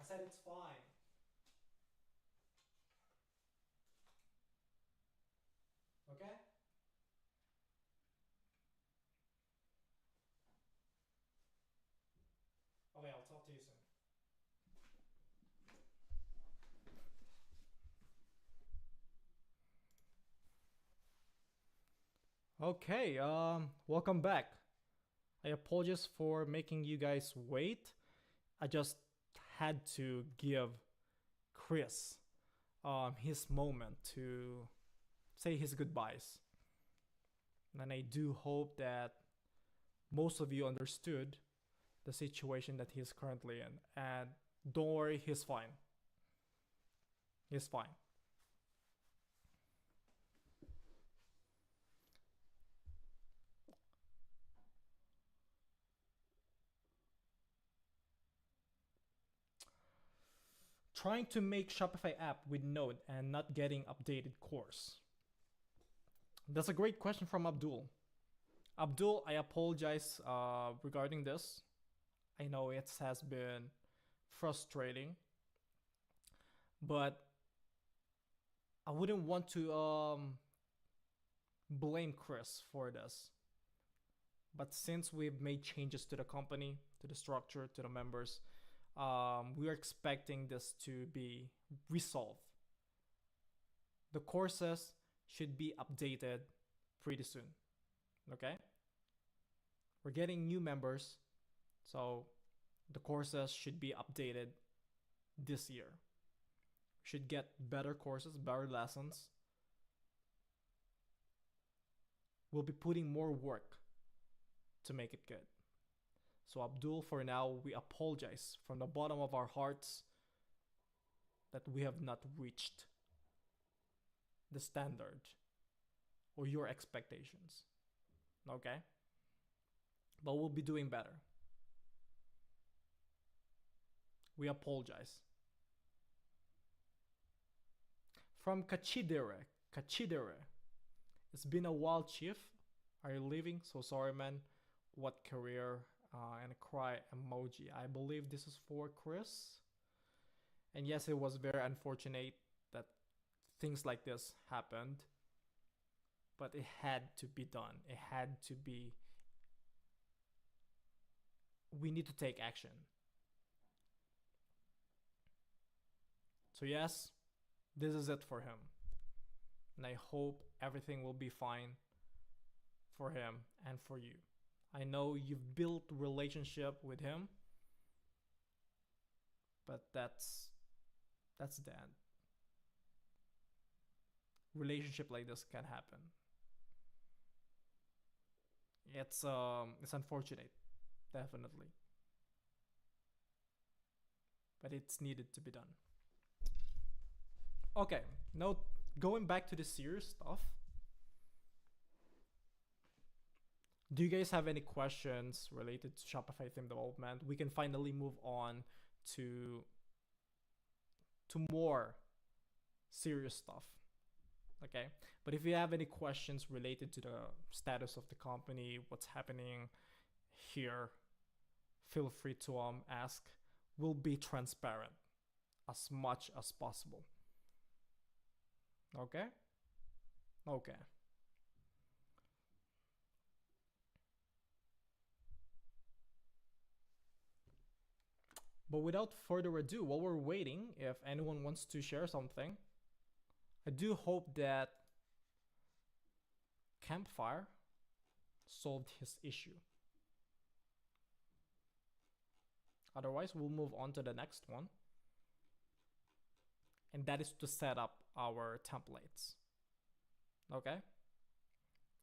I said it's fine. Okay? Okay, I'll talk to you soon. Okay, welcome back. I apologize for making you guys wait. I just had to give Chris his moment to say his goodbyes. And I do hope that most of you understood the situation that he's currently in. And don't worry, he's fine. He's fine. Trying to make Shopify app with Node and not getting updated course. That's a great question from Abdul. Abdul, I apologize regarding this. I know it has been frustrating, but I wouldn't want to blame Chris for this. But since we've made changes to the company, to the structure, to the members, we are expecting this to be resolved. The courses should be updated pretty soon. Okay? We're getting new members, so the courses should be updated this year. Should get better courses, better lessons. We'll be putting more work to make it good. So Abdul, for now, we apologize from the bottom of our hearts that we have not reached the standard or your expectations. Okay? But we'll be doing better. We apologize. From Kachidere. It's been a while, Chief. Are you leaving? So sorry, man. What career? And a cry emoji. I believe this is for Chris. And yes, it was very unfortunate that things like this happened. But it had to be done. It had to be. We need to take action. So yes, this is it for him. And I hope everything will be fine for him and for you. I know you've built relationship with him, but that's the end. Relationship like this can happen. It's unfortunate, definitely. But it's needed to be done. Okay, now going back to the serious stuff. Do you guys have any questions related to Shopify theme development? We can finally move on to more serious stuff. Okay, but if you have any questions related to the status of the company, what's happening here, feel free to ask. We'll be transparent as much as possible. Okay? Okay. But without further ado, while we're waiting, if anyone wants to share something, I do hope that Campfire solved his issue. Otherwise, we'll move on to the next one. And that is to set up our templates. Okay?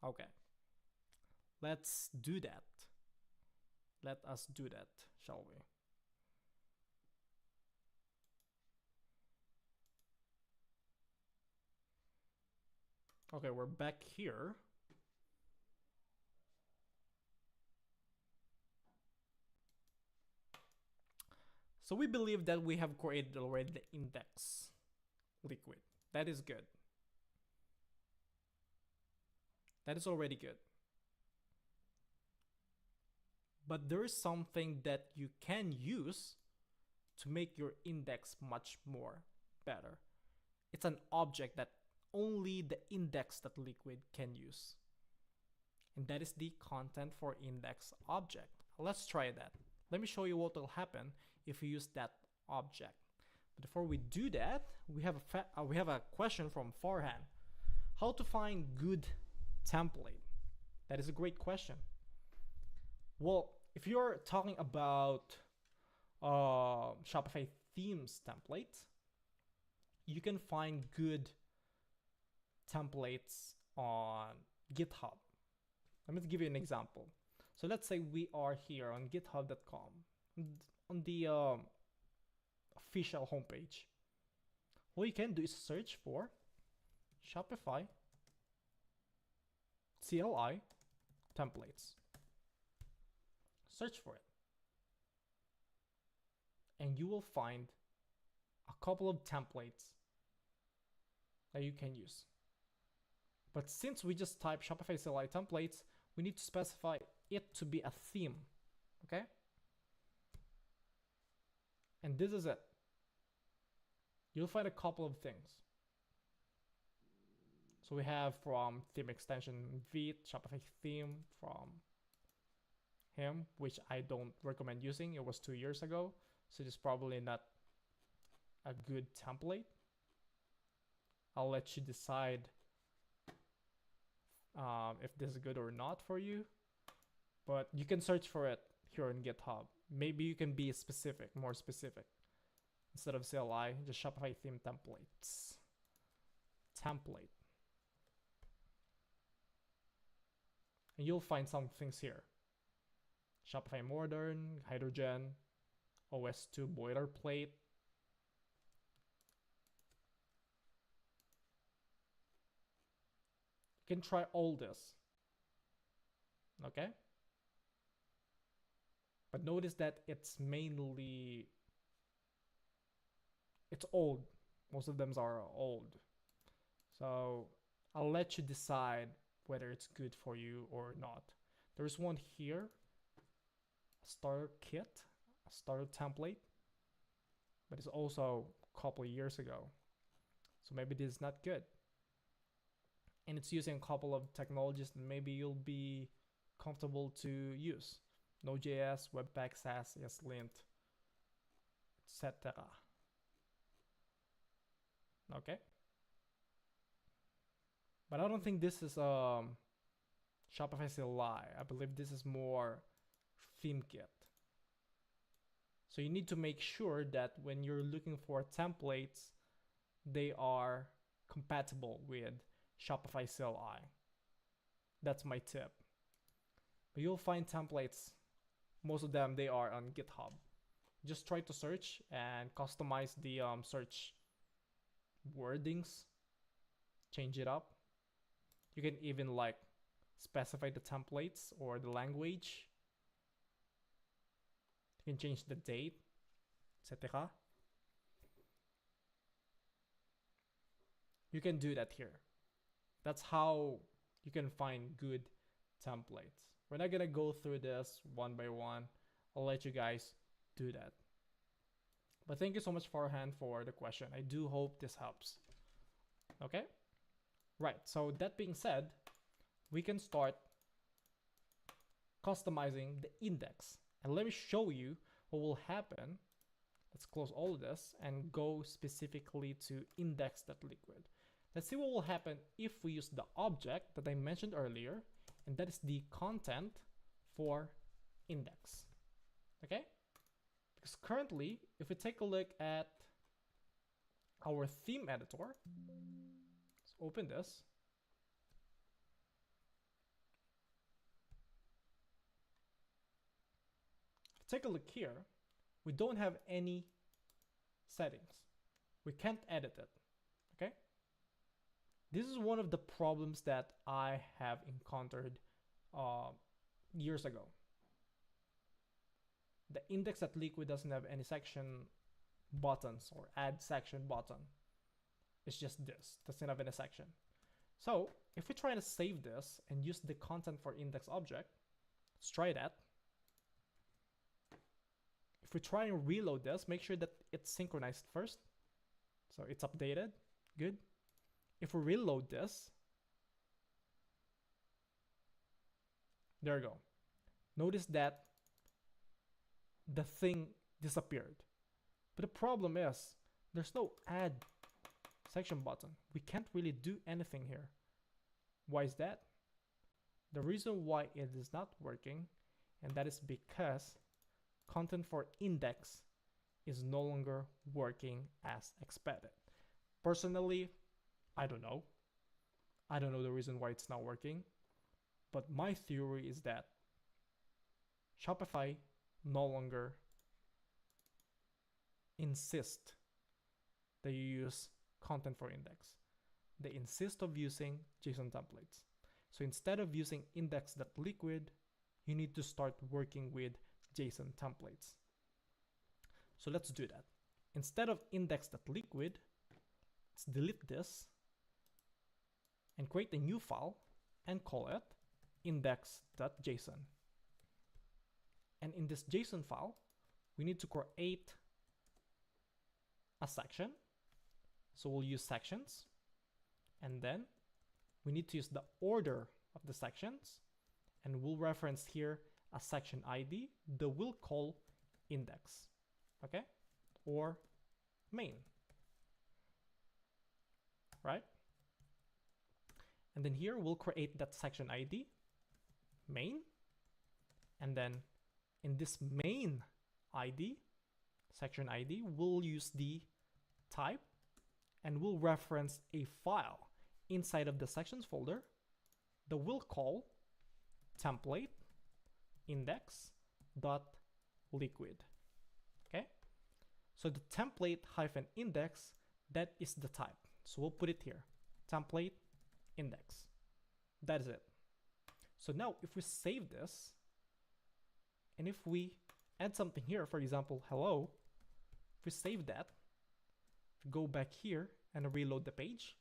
Okay. Let's do that. Let us do that, shall we? Okay, we're back here. So we believe that we have created already the index liquid. That is good. That is already good. But there is something that you can use to make your index much more better. It's an object that only the index.liquid can use. And that is the content for index object. Let's try that. Let me show you what will happen if we use that object. But before we do that, we have a question from Farhan. How to find good template? That is a great question. Well, if you're talking about Shopify themes template, you can find good templates on GitHub. Let me give you an example. So let's say we are here on github.com on the official homepage. What you can do is search for Shopify CLI templates. Search for it. And you will find a couple of templates that you can use. But since we just type Shopify CLI templates, we need to specify it to be a theme. Okay? And this is it. You'll find a couple of things. So we have from theme extension Vite, Shopify theme from him, which I don't recommend using. It was 2 years ago, so it's probably not a good template. I'll let you decide if this is good or not for you, but you can search for it here on GitHub. Maybe you can be specific, more specific. Instead of CLI, just Shopify theme templates. Template. And you'll find some things here. Shopify Modern, Hydrogen, OS2 Boilerplate. You can try all this. Okay? But notice that it's mainly, it's old. Most of them are old. So I'll let you decide whether it's good for you or not. There's one here, a starter kit, a starter template, but it's also a couple of years ago. So maybe this is not good. And it's using a couple of technologies that maybe you'll be comfortable to use. Node.js, Webpack, Sass, ESLint, etc. Okay? But I don't think this is Shopify CLI. I believe this is more theme kit. So you need to make sure that when you're looking for templates, they are compatible with Shopify CLI. That's my tip. But you'll find templates, most of them, they are on GitHub. Just try to search and customize the search wordings, change it up. You can even like specify the templates or the language. You can change the date, etc. You can do that here. That's how you can find good templates. We're not gonna go through this one by one. I'll let you guys do that. But thank you so much, Farhan, for the question. I do hope this helps. Okay? Right, so that being said, we can start customizing the index. And let me show you what will happen. Let's close all of this and go specifically to index.liquid. Let's see what will happen if we use the object that I mentioned earlier, and that is the content for index. Okay? Because currently, if we take a look at our theme editor, let's open this. Take a look here. We don't have any settings. We can't edit it. Okay? This is one of the problems that I have encountered years ago. The index.liquid doesn't have any section buttons or add section button. It's just this. Doesn't have any section. So if we try to save this and use the content for index object, let's try that. If we try and reload this, make sure that it's synchronized first. So it's updated. Good. If we reload this, there we go. Notice that the thing disappeared. But the problem is there's no add section button. We can't really do anything here. Why is that? The reason why it is not working And that is because content for index is no longer working as expected. Personally, I don't know. I don't know the reason why it's not working. But my theory is that Shopify no longer insist that you use content for index. They insist of using JSON templates. So instead of using index.liquid, you need to start working with JSON templates. So let's do that. Instead of index.liquid, let's delete this and create a new file and call it index.json. And in this JSON file, we need to create a section. So we'll use sections. And then we need to use the order of the sections. And we'll reference here a section ID that we'll call index. Okay? Or main. Right? And then here we'll create that section ID, main. And then in this main ID, section ID, we'll use the type and we'll reference a file inside of the sections folder that we'll call template index.liquid. Okay? So the template hyphen index, that is the type. So we'll put it here, template index. That is it. So now if we save this, and if we add something here, for example, hello, if we save that, go back here and reload the page,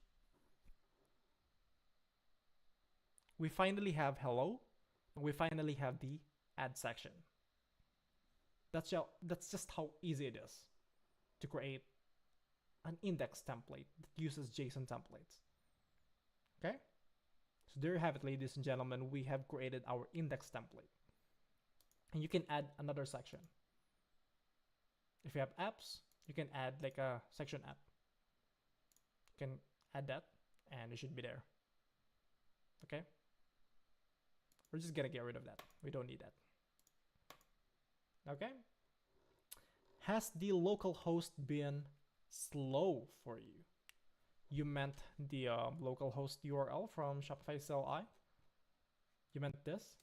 we finally have hello, and we finally have the add section. That's just how easy it is to create an index template that uses JSON templates. Okay? So there you have it, ladies and gentlemen. We have created our index template. And you can add another section. If you have apps, you can add like a section app. You can add that and it should be there. Okay? We're just gonna get rid of that. We don't need that. Okay? Has the local host been slow for you? You meant the local host URL from Shopify CLI? You meant this?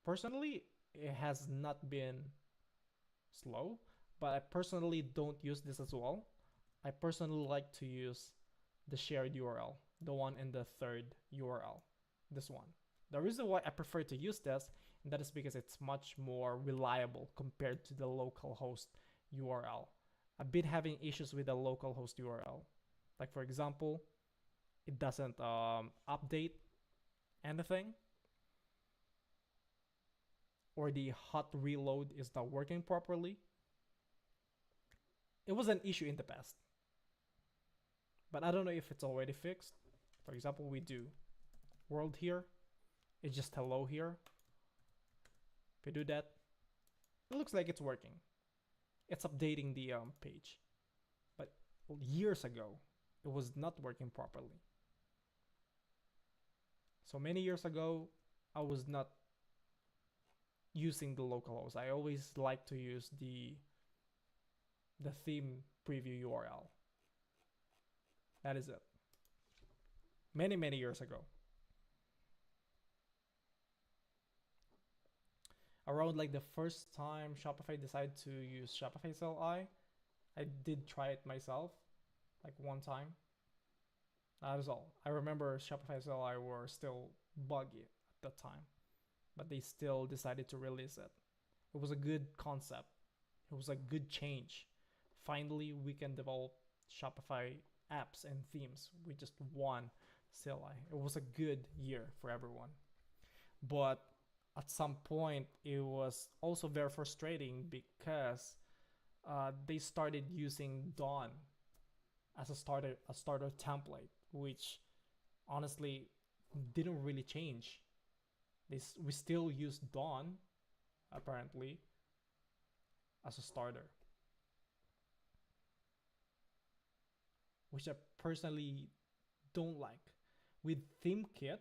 Personally, it has not been slow, but I personally don't use this as well. I personally like to use the shared URL, the one in the third URL, this one. The reason why I prefer to use this, and that is because it's much more reliable compared to the local host URL. I've been having issues with the local host URL. Like for example, it doesn't update anything, or the hot reload is not working properly. It was an issue in the past, but I don't know if it's already fixed. For example, we do world here, it's just hello here. If you do that, it looks like it's working. It's updating the page. But years ago, it was not working properly. So many years ago, I was not using the local host. I always like to use the theme preview URL. That is it. Many, many years ago. Around like the first time Shopify decided to use Shopify CLI, I did try it myself, like one time. That is all. I remember Shopify CLI were still buggy at that time, but they still decided to release it. It was a good concept. It was a good change. Finally, we can develop Shopify apps and themes with just one CLI. It was a good year for everyone. But at some point, it was also very frustrating because they started using Dawn as a starter template, which honestly didn't really change. We still use Dawn, apparently, as a starter, which I personally don't like. With ThemeKit,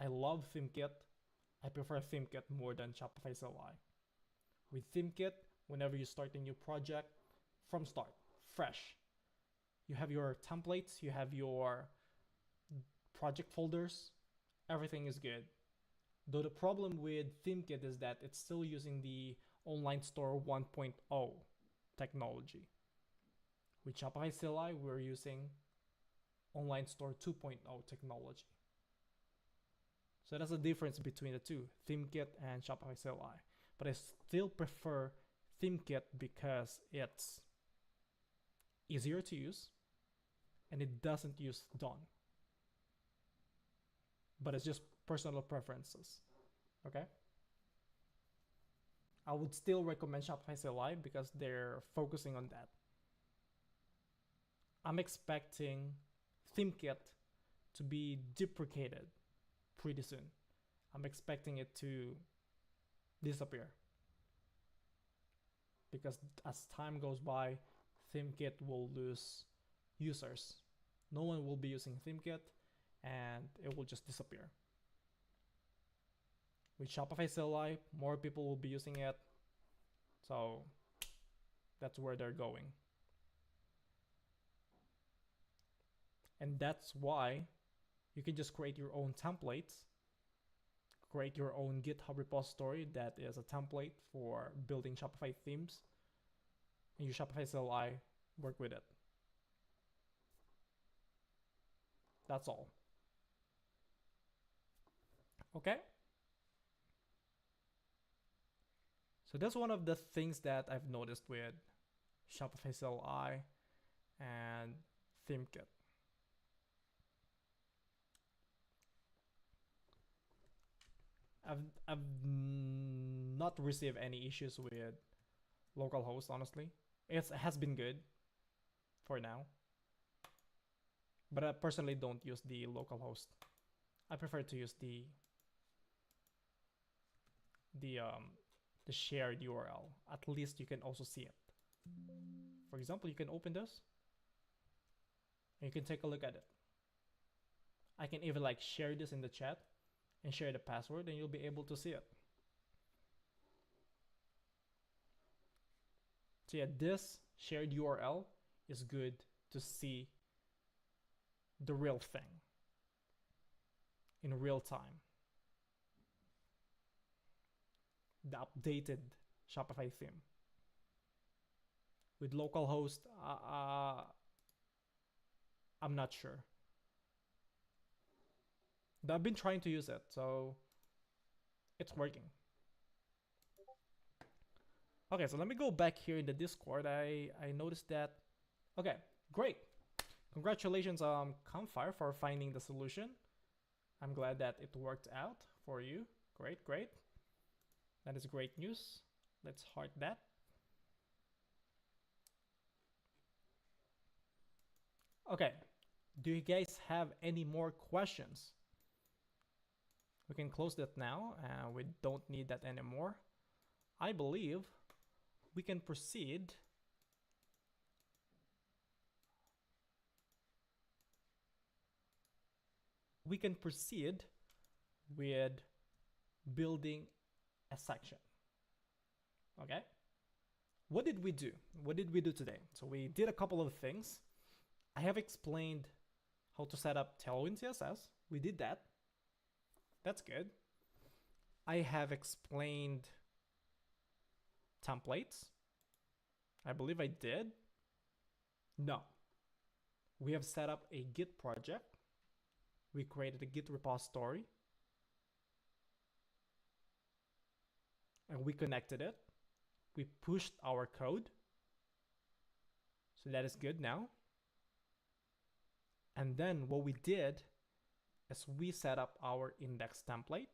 I love ThemeKit. I prefer ThemeKit more than Shopify CLI. With ThemeKit, whenever you start a new project, from start, fresh, you have your templates, you have your project folders, everything is good. Though the problem with ThemeKit is that it's still using the online store 1.0 technology. With Shopify CLI, we're using online store 2.0 technology. So that's the difference between the two, ThemeKit and Shopify CLI. But I still prefer ThemeKit because it's easier to use and it doesn't use Dawn. But it's just personal preferences. Okay? I would still recommend Shopify CLI because they're focusing on that. I'm expecting ThemeKit to be deprecated pretty soon. I'm expecting it to disappear because as time goes by, ThemeKit will lose users. No one will be using ThemeKit and it will just disappear. With Shopify CLI, more people will be using it, so that's where they're going. And that's why you can just create your own templates, create your own GitHub repository that is a template for building Shopify themes, and use Shopify CLI, work with it. That's all. Okay? So that's one of the things that I've noticed with Shopify CLI and ThemeKit. I've not received any issues with localhost, honestly. It has been good for now. But I personally don't use the localhost. I prefer to use the shared URL. At least you can also see it. For example, you can open this and you can take a look at it. I can even like share this in the chat and share the password and you'll be able to see it. So yeah, this shared URL is good to see the real thing in real time. The updated Shopify theme. With localhost, I'm not sure. But I've been trying to use it, so it's working. Okay, so let me go back here in the Discord. I noticed that. Okay, great. Congratulations, Campfire, for finding the solution. I'm glad that it worked out for you. Great, great. That is great news. Let's heart that. Okay, do you guys have any more questions? We can close that now. We don't need that anymore. I believe we can proceed. We can proceed with building a section. Okay? What did we do? What did we do today? So we did a couple of things. I have explained how to set up Tailwind CSS. We did that. That's good. I have explained templates. I believe I did. No. We have set up a Git project. We created a Git repository. And we connected it. We pushed our code. So that is good now. And then what we did is we set up our index template.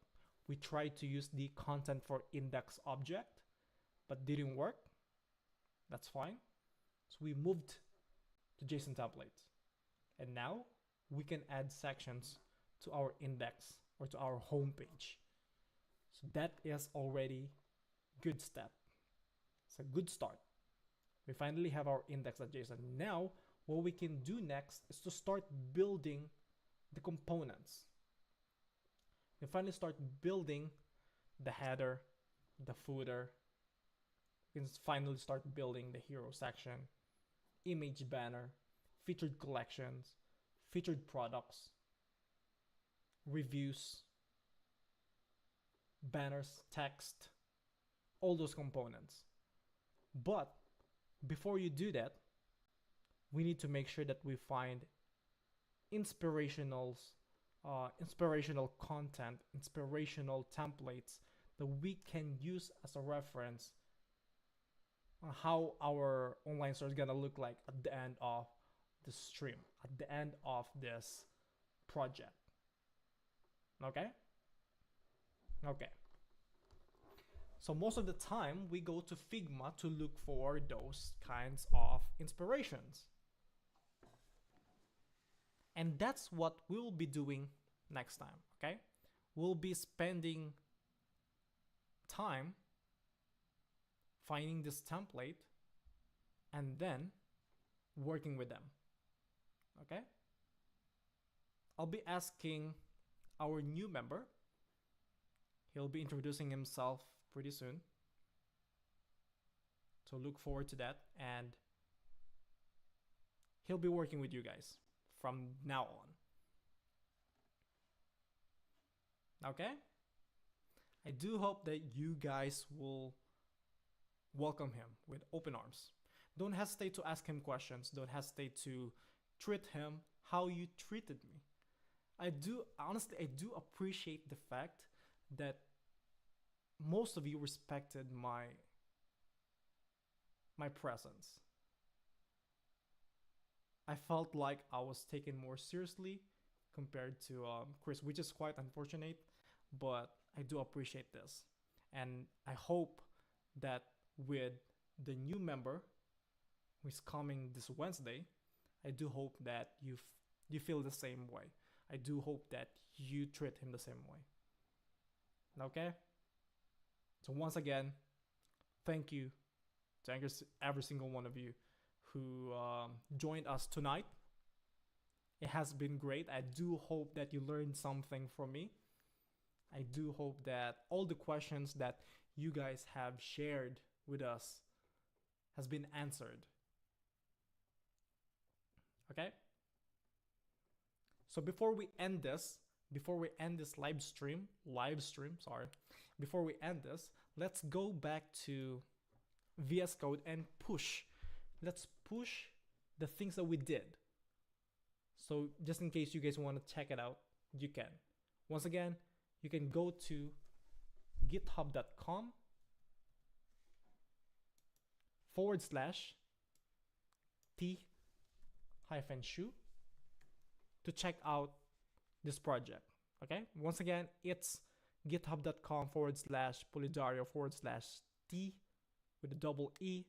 We tried to use the content for index object, but didn't work. That's fine. So we moved to JSON templates. And now we can add sections to our index or to our home page. So that is already a good step. It's a good start. We finally have our index.json. Now, what we can do next is to start building the components. You finally start building the header, the footer. You can finally start building the hero section, image banner, featured collections, featured products, reviews, banners, text, all those components. But before you do that, we need to make sure that we find inspirational content, inspirational templates that we can use as a reference on how our online store is gonna look like at the end of the stream, at the end of this project. Okay? Okay. So most of the time we go to Figma to look for those kinds of inspirations. And that's what we'll be doing next time, okay? We'll be spending time finding this template and then working with them, okay? I'll be asking our new member. He'll be introducing himself pretty soon. So look forward to that. And he'll be working with you guys from now on. Okay? I do hope that you guys will welcome him with open arms. Don't hesitate to ask him questions. Don't hesitate to treat him how you treated me. I do appreciate the fact that most of you respected my presence. I felt like I was taken more seriously compared to Chris, which is quite unfortunate, but I do appreciate this. And I hope that with the new member who is coming this Wednesday, I do hope that you feel the same way. I do hope that you treat him the same way. Okay? So once again, thank you to every single one of you who joined us tonight. It has been great. I do hope that you learned something from me. I do hope that all the questions that you guys have shared with us has been answered. Okay? So before we end this before we end this, let's go back to VS Code and let's push the things that we did. So just in case you guys want to check it out, you can. Once again, you can go to github.com/t-shoe to check out this project. Okay, once again, it's github.com/Polidario/t with a double E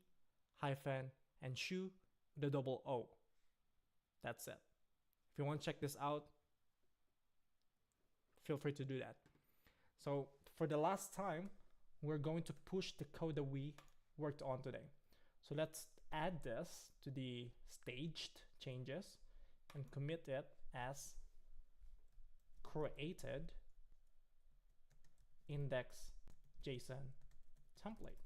hyphen and shoe with a double O. That's it. If you want to check this out, feel free to do that. So for the last time, we're going to push the code that we worked on today. So let's add this to the staged changes and commit it as created index.json template.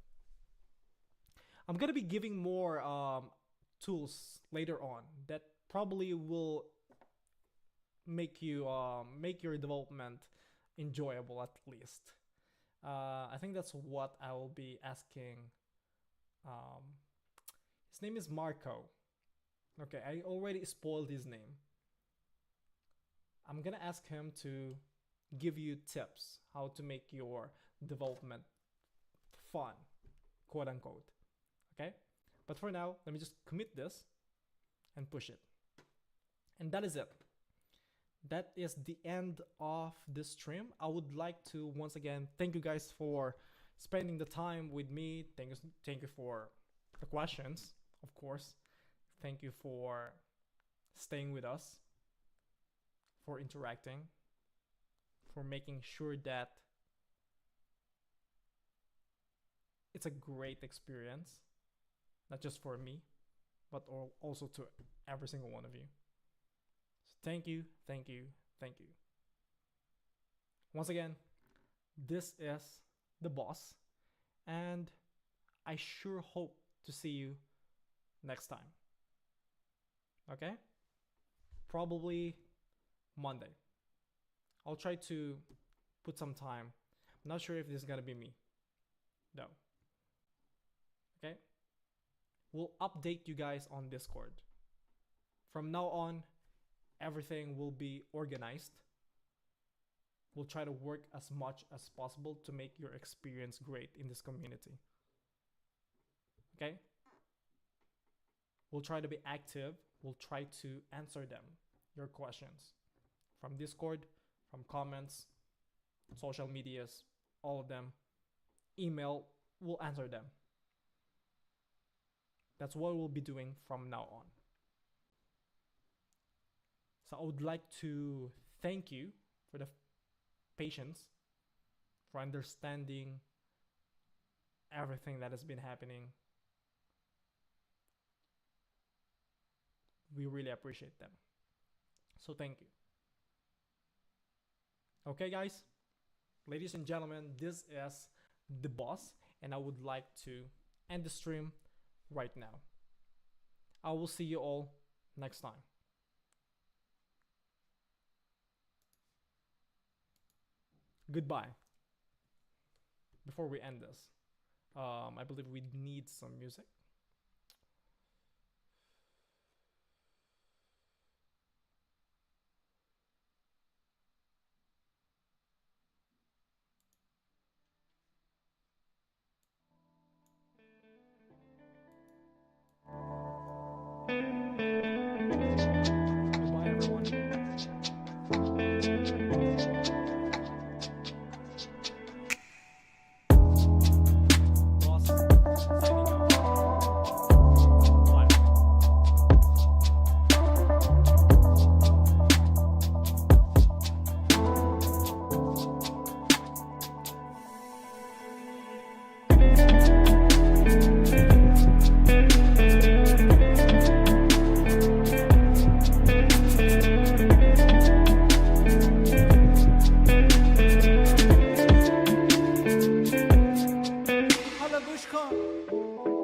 I'm gonna be giving more tools later on that probably will make your development enjoyable at least. I think that's what I will be asking. His name is Marco. Okay, I already spoiled his name. I'm gonna ask him to give you tips how to make your development fun, quote unquote. Okay, but for now, let me just commit this and push it. And that is it. That is the end of this stream. I would like to once again thank you guys for spending the time with me. Thank you for the questions, of course. Thank you for staying with us, for interacting, for making sure that it's a great experience, not just for me, but also to every single one of you. So thank you, thank you, thank you. Once again, this is the boss, and I sure hope to see you next time. Okay? Probably Monday. I'll try to put some time. I'm not sure if this is gonna be me. No. Okay? We'll update you guys on Discord. From now on, everything will be organized. We'll try to work as much as possible to make your experience great in this community. Okay? We'll try to be active. We'll try to answer them, your questions. From Discord, from comments, social medias, all of them. Email, we'll answer them. That's what we'll be doing from now on. So I would like to thank you for the patience, for understanding everything that has been happening. We really appreciate them. So thank you. Okay, guys, ladies and gentlemen, this is the boss, and I would like to end the stream right now. I will see you all next time. Goodbye. Before we end this, I believe we need some music. Goodbye, everyone. Boss, signing out. Bye. Halabushka.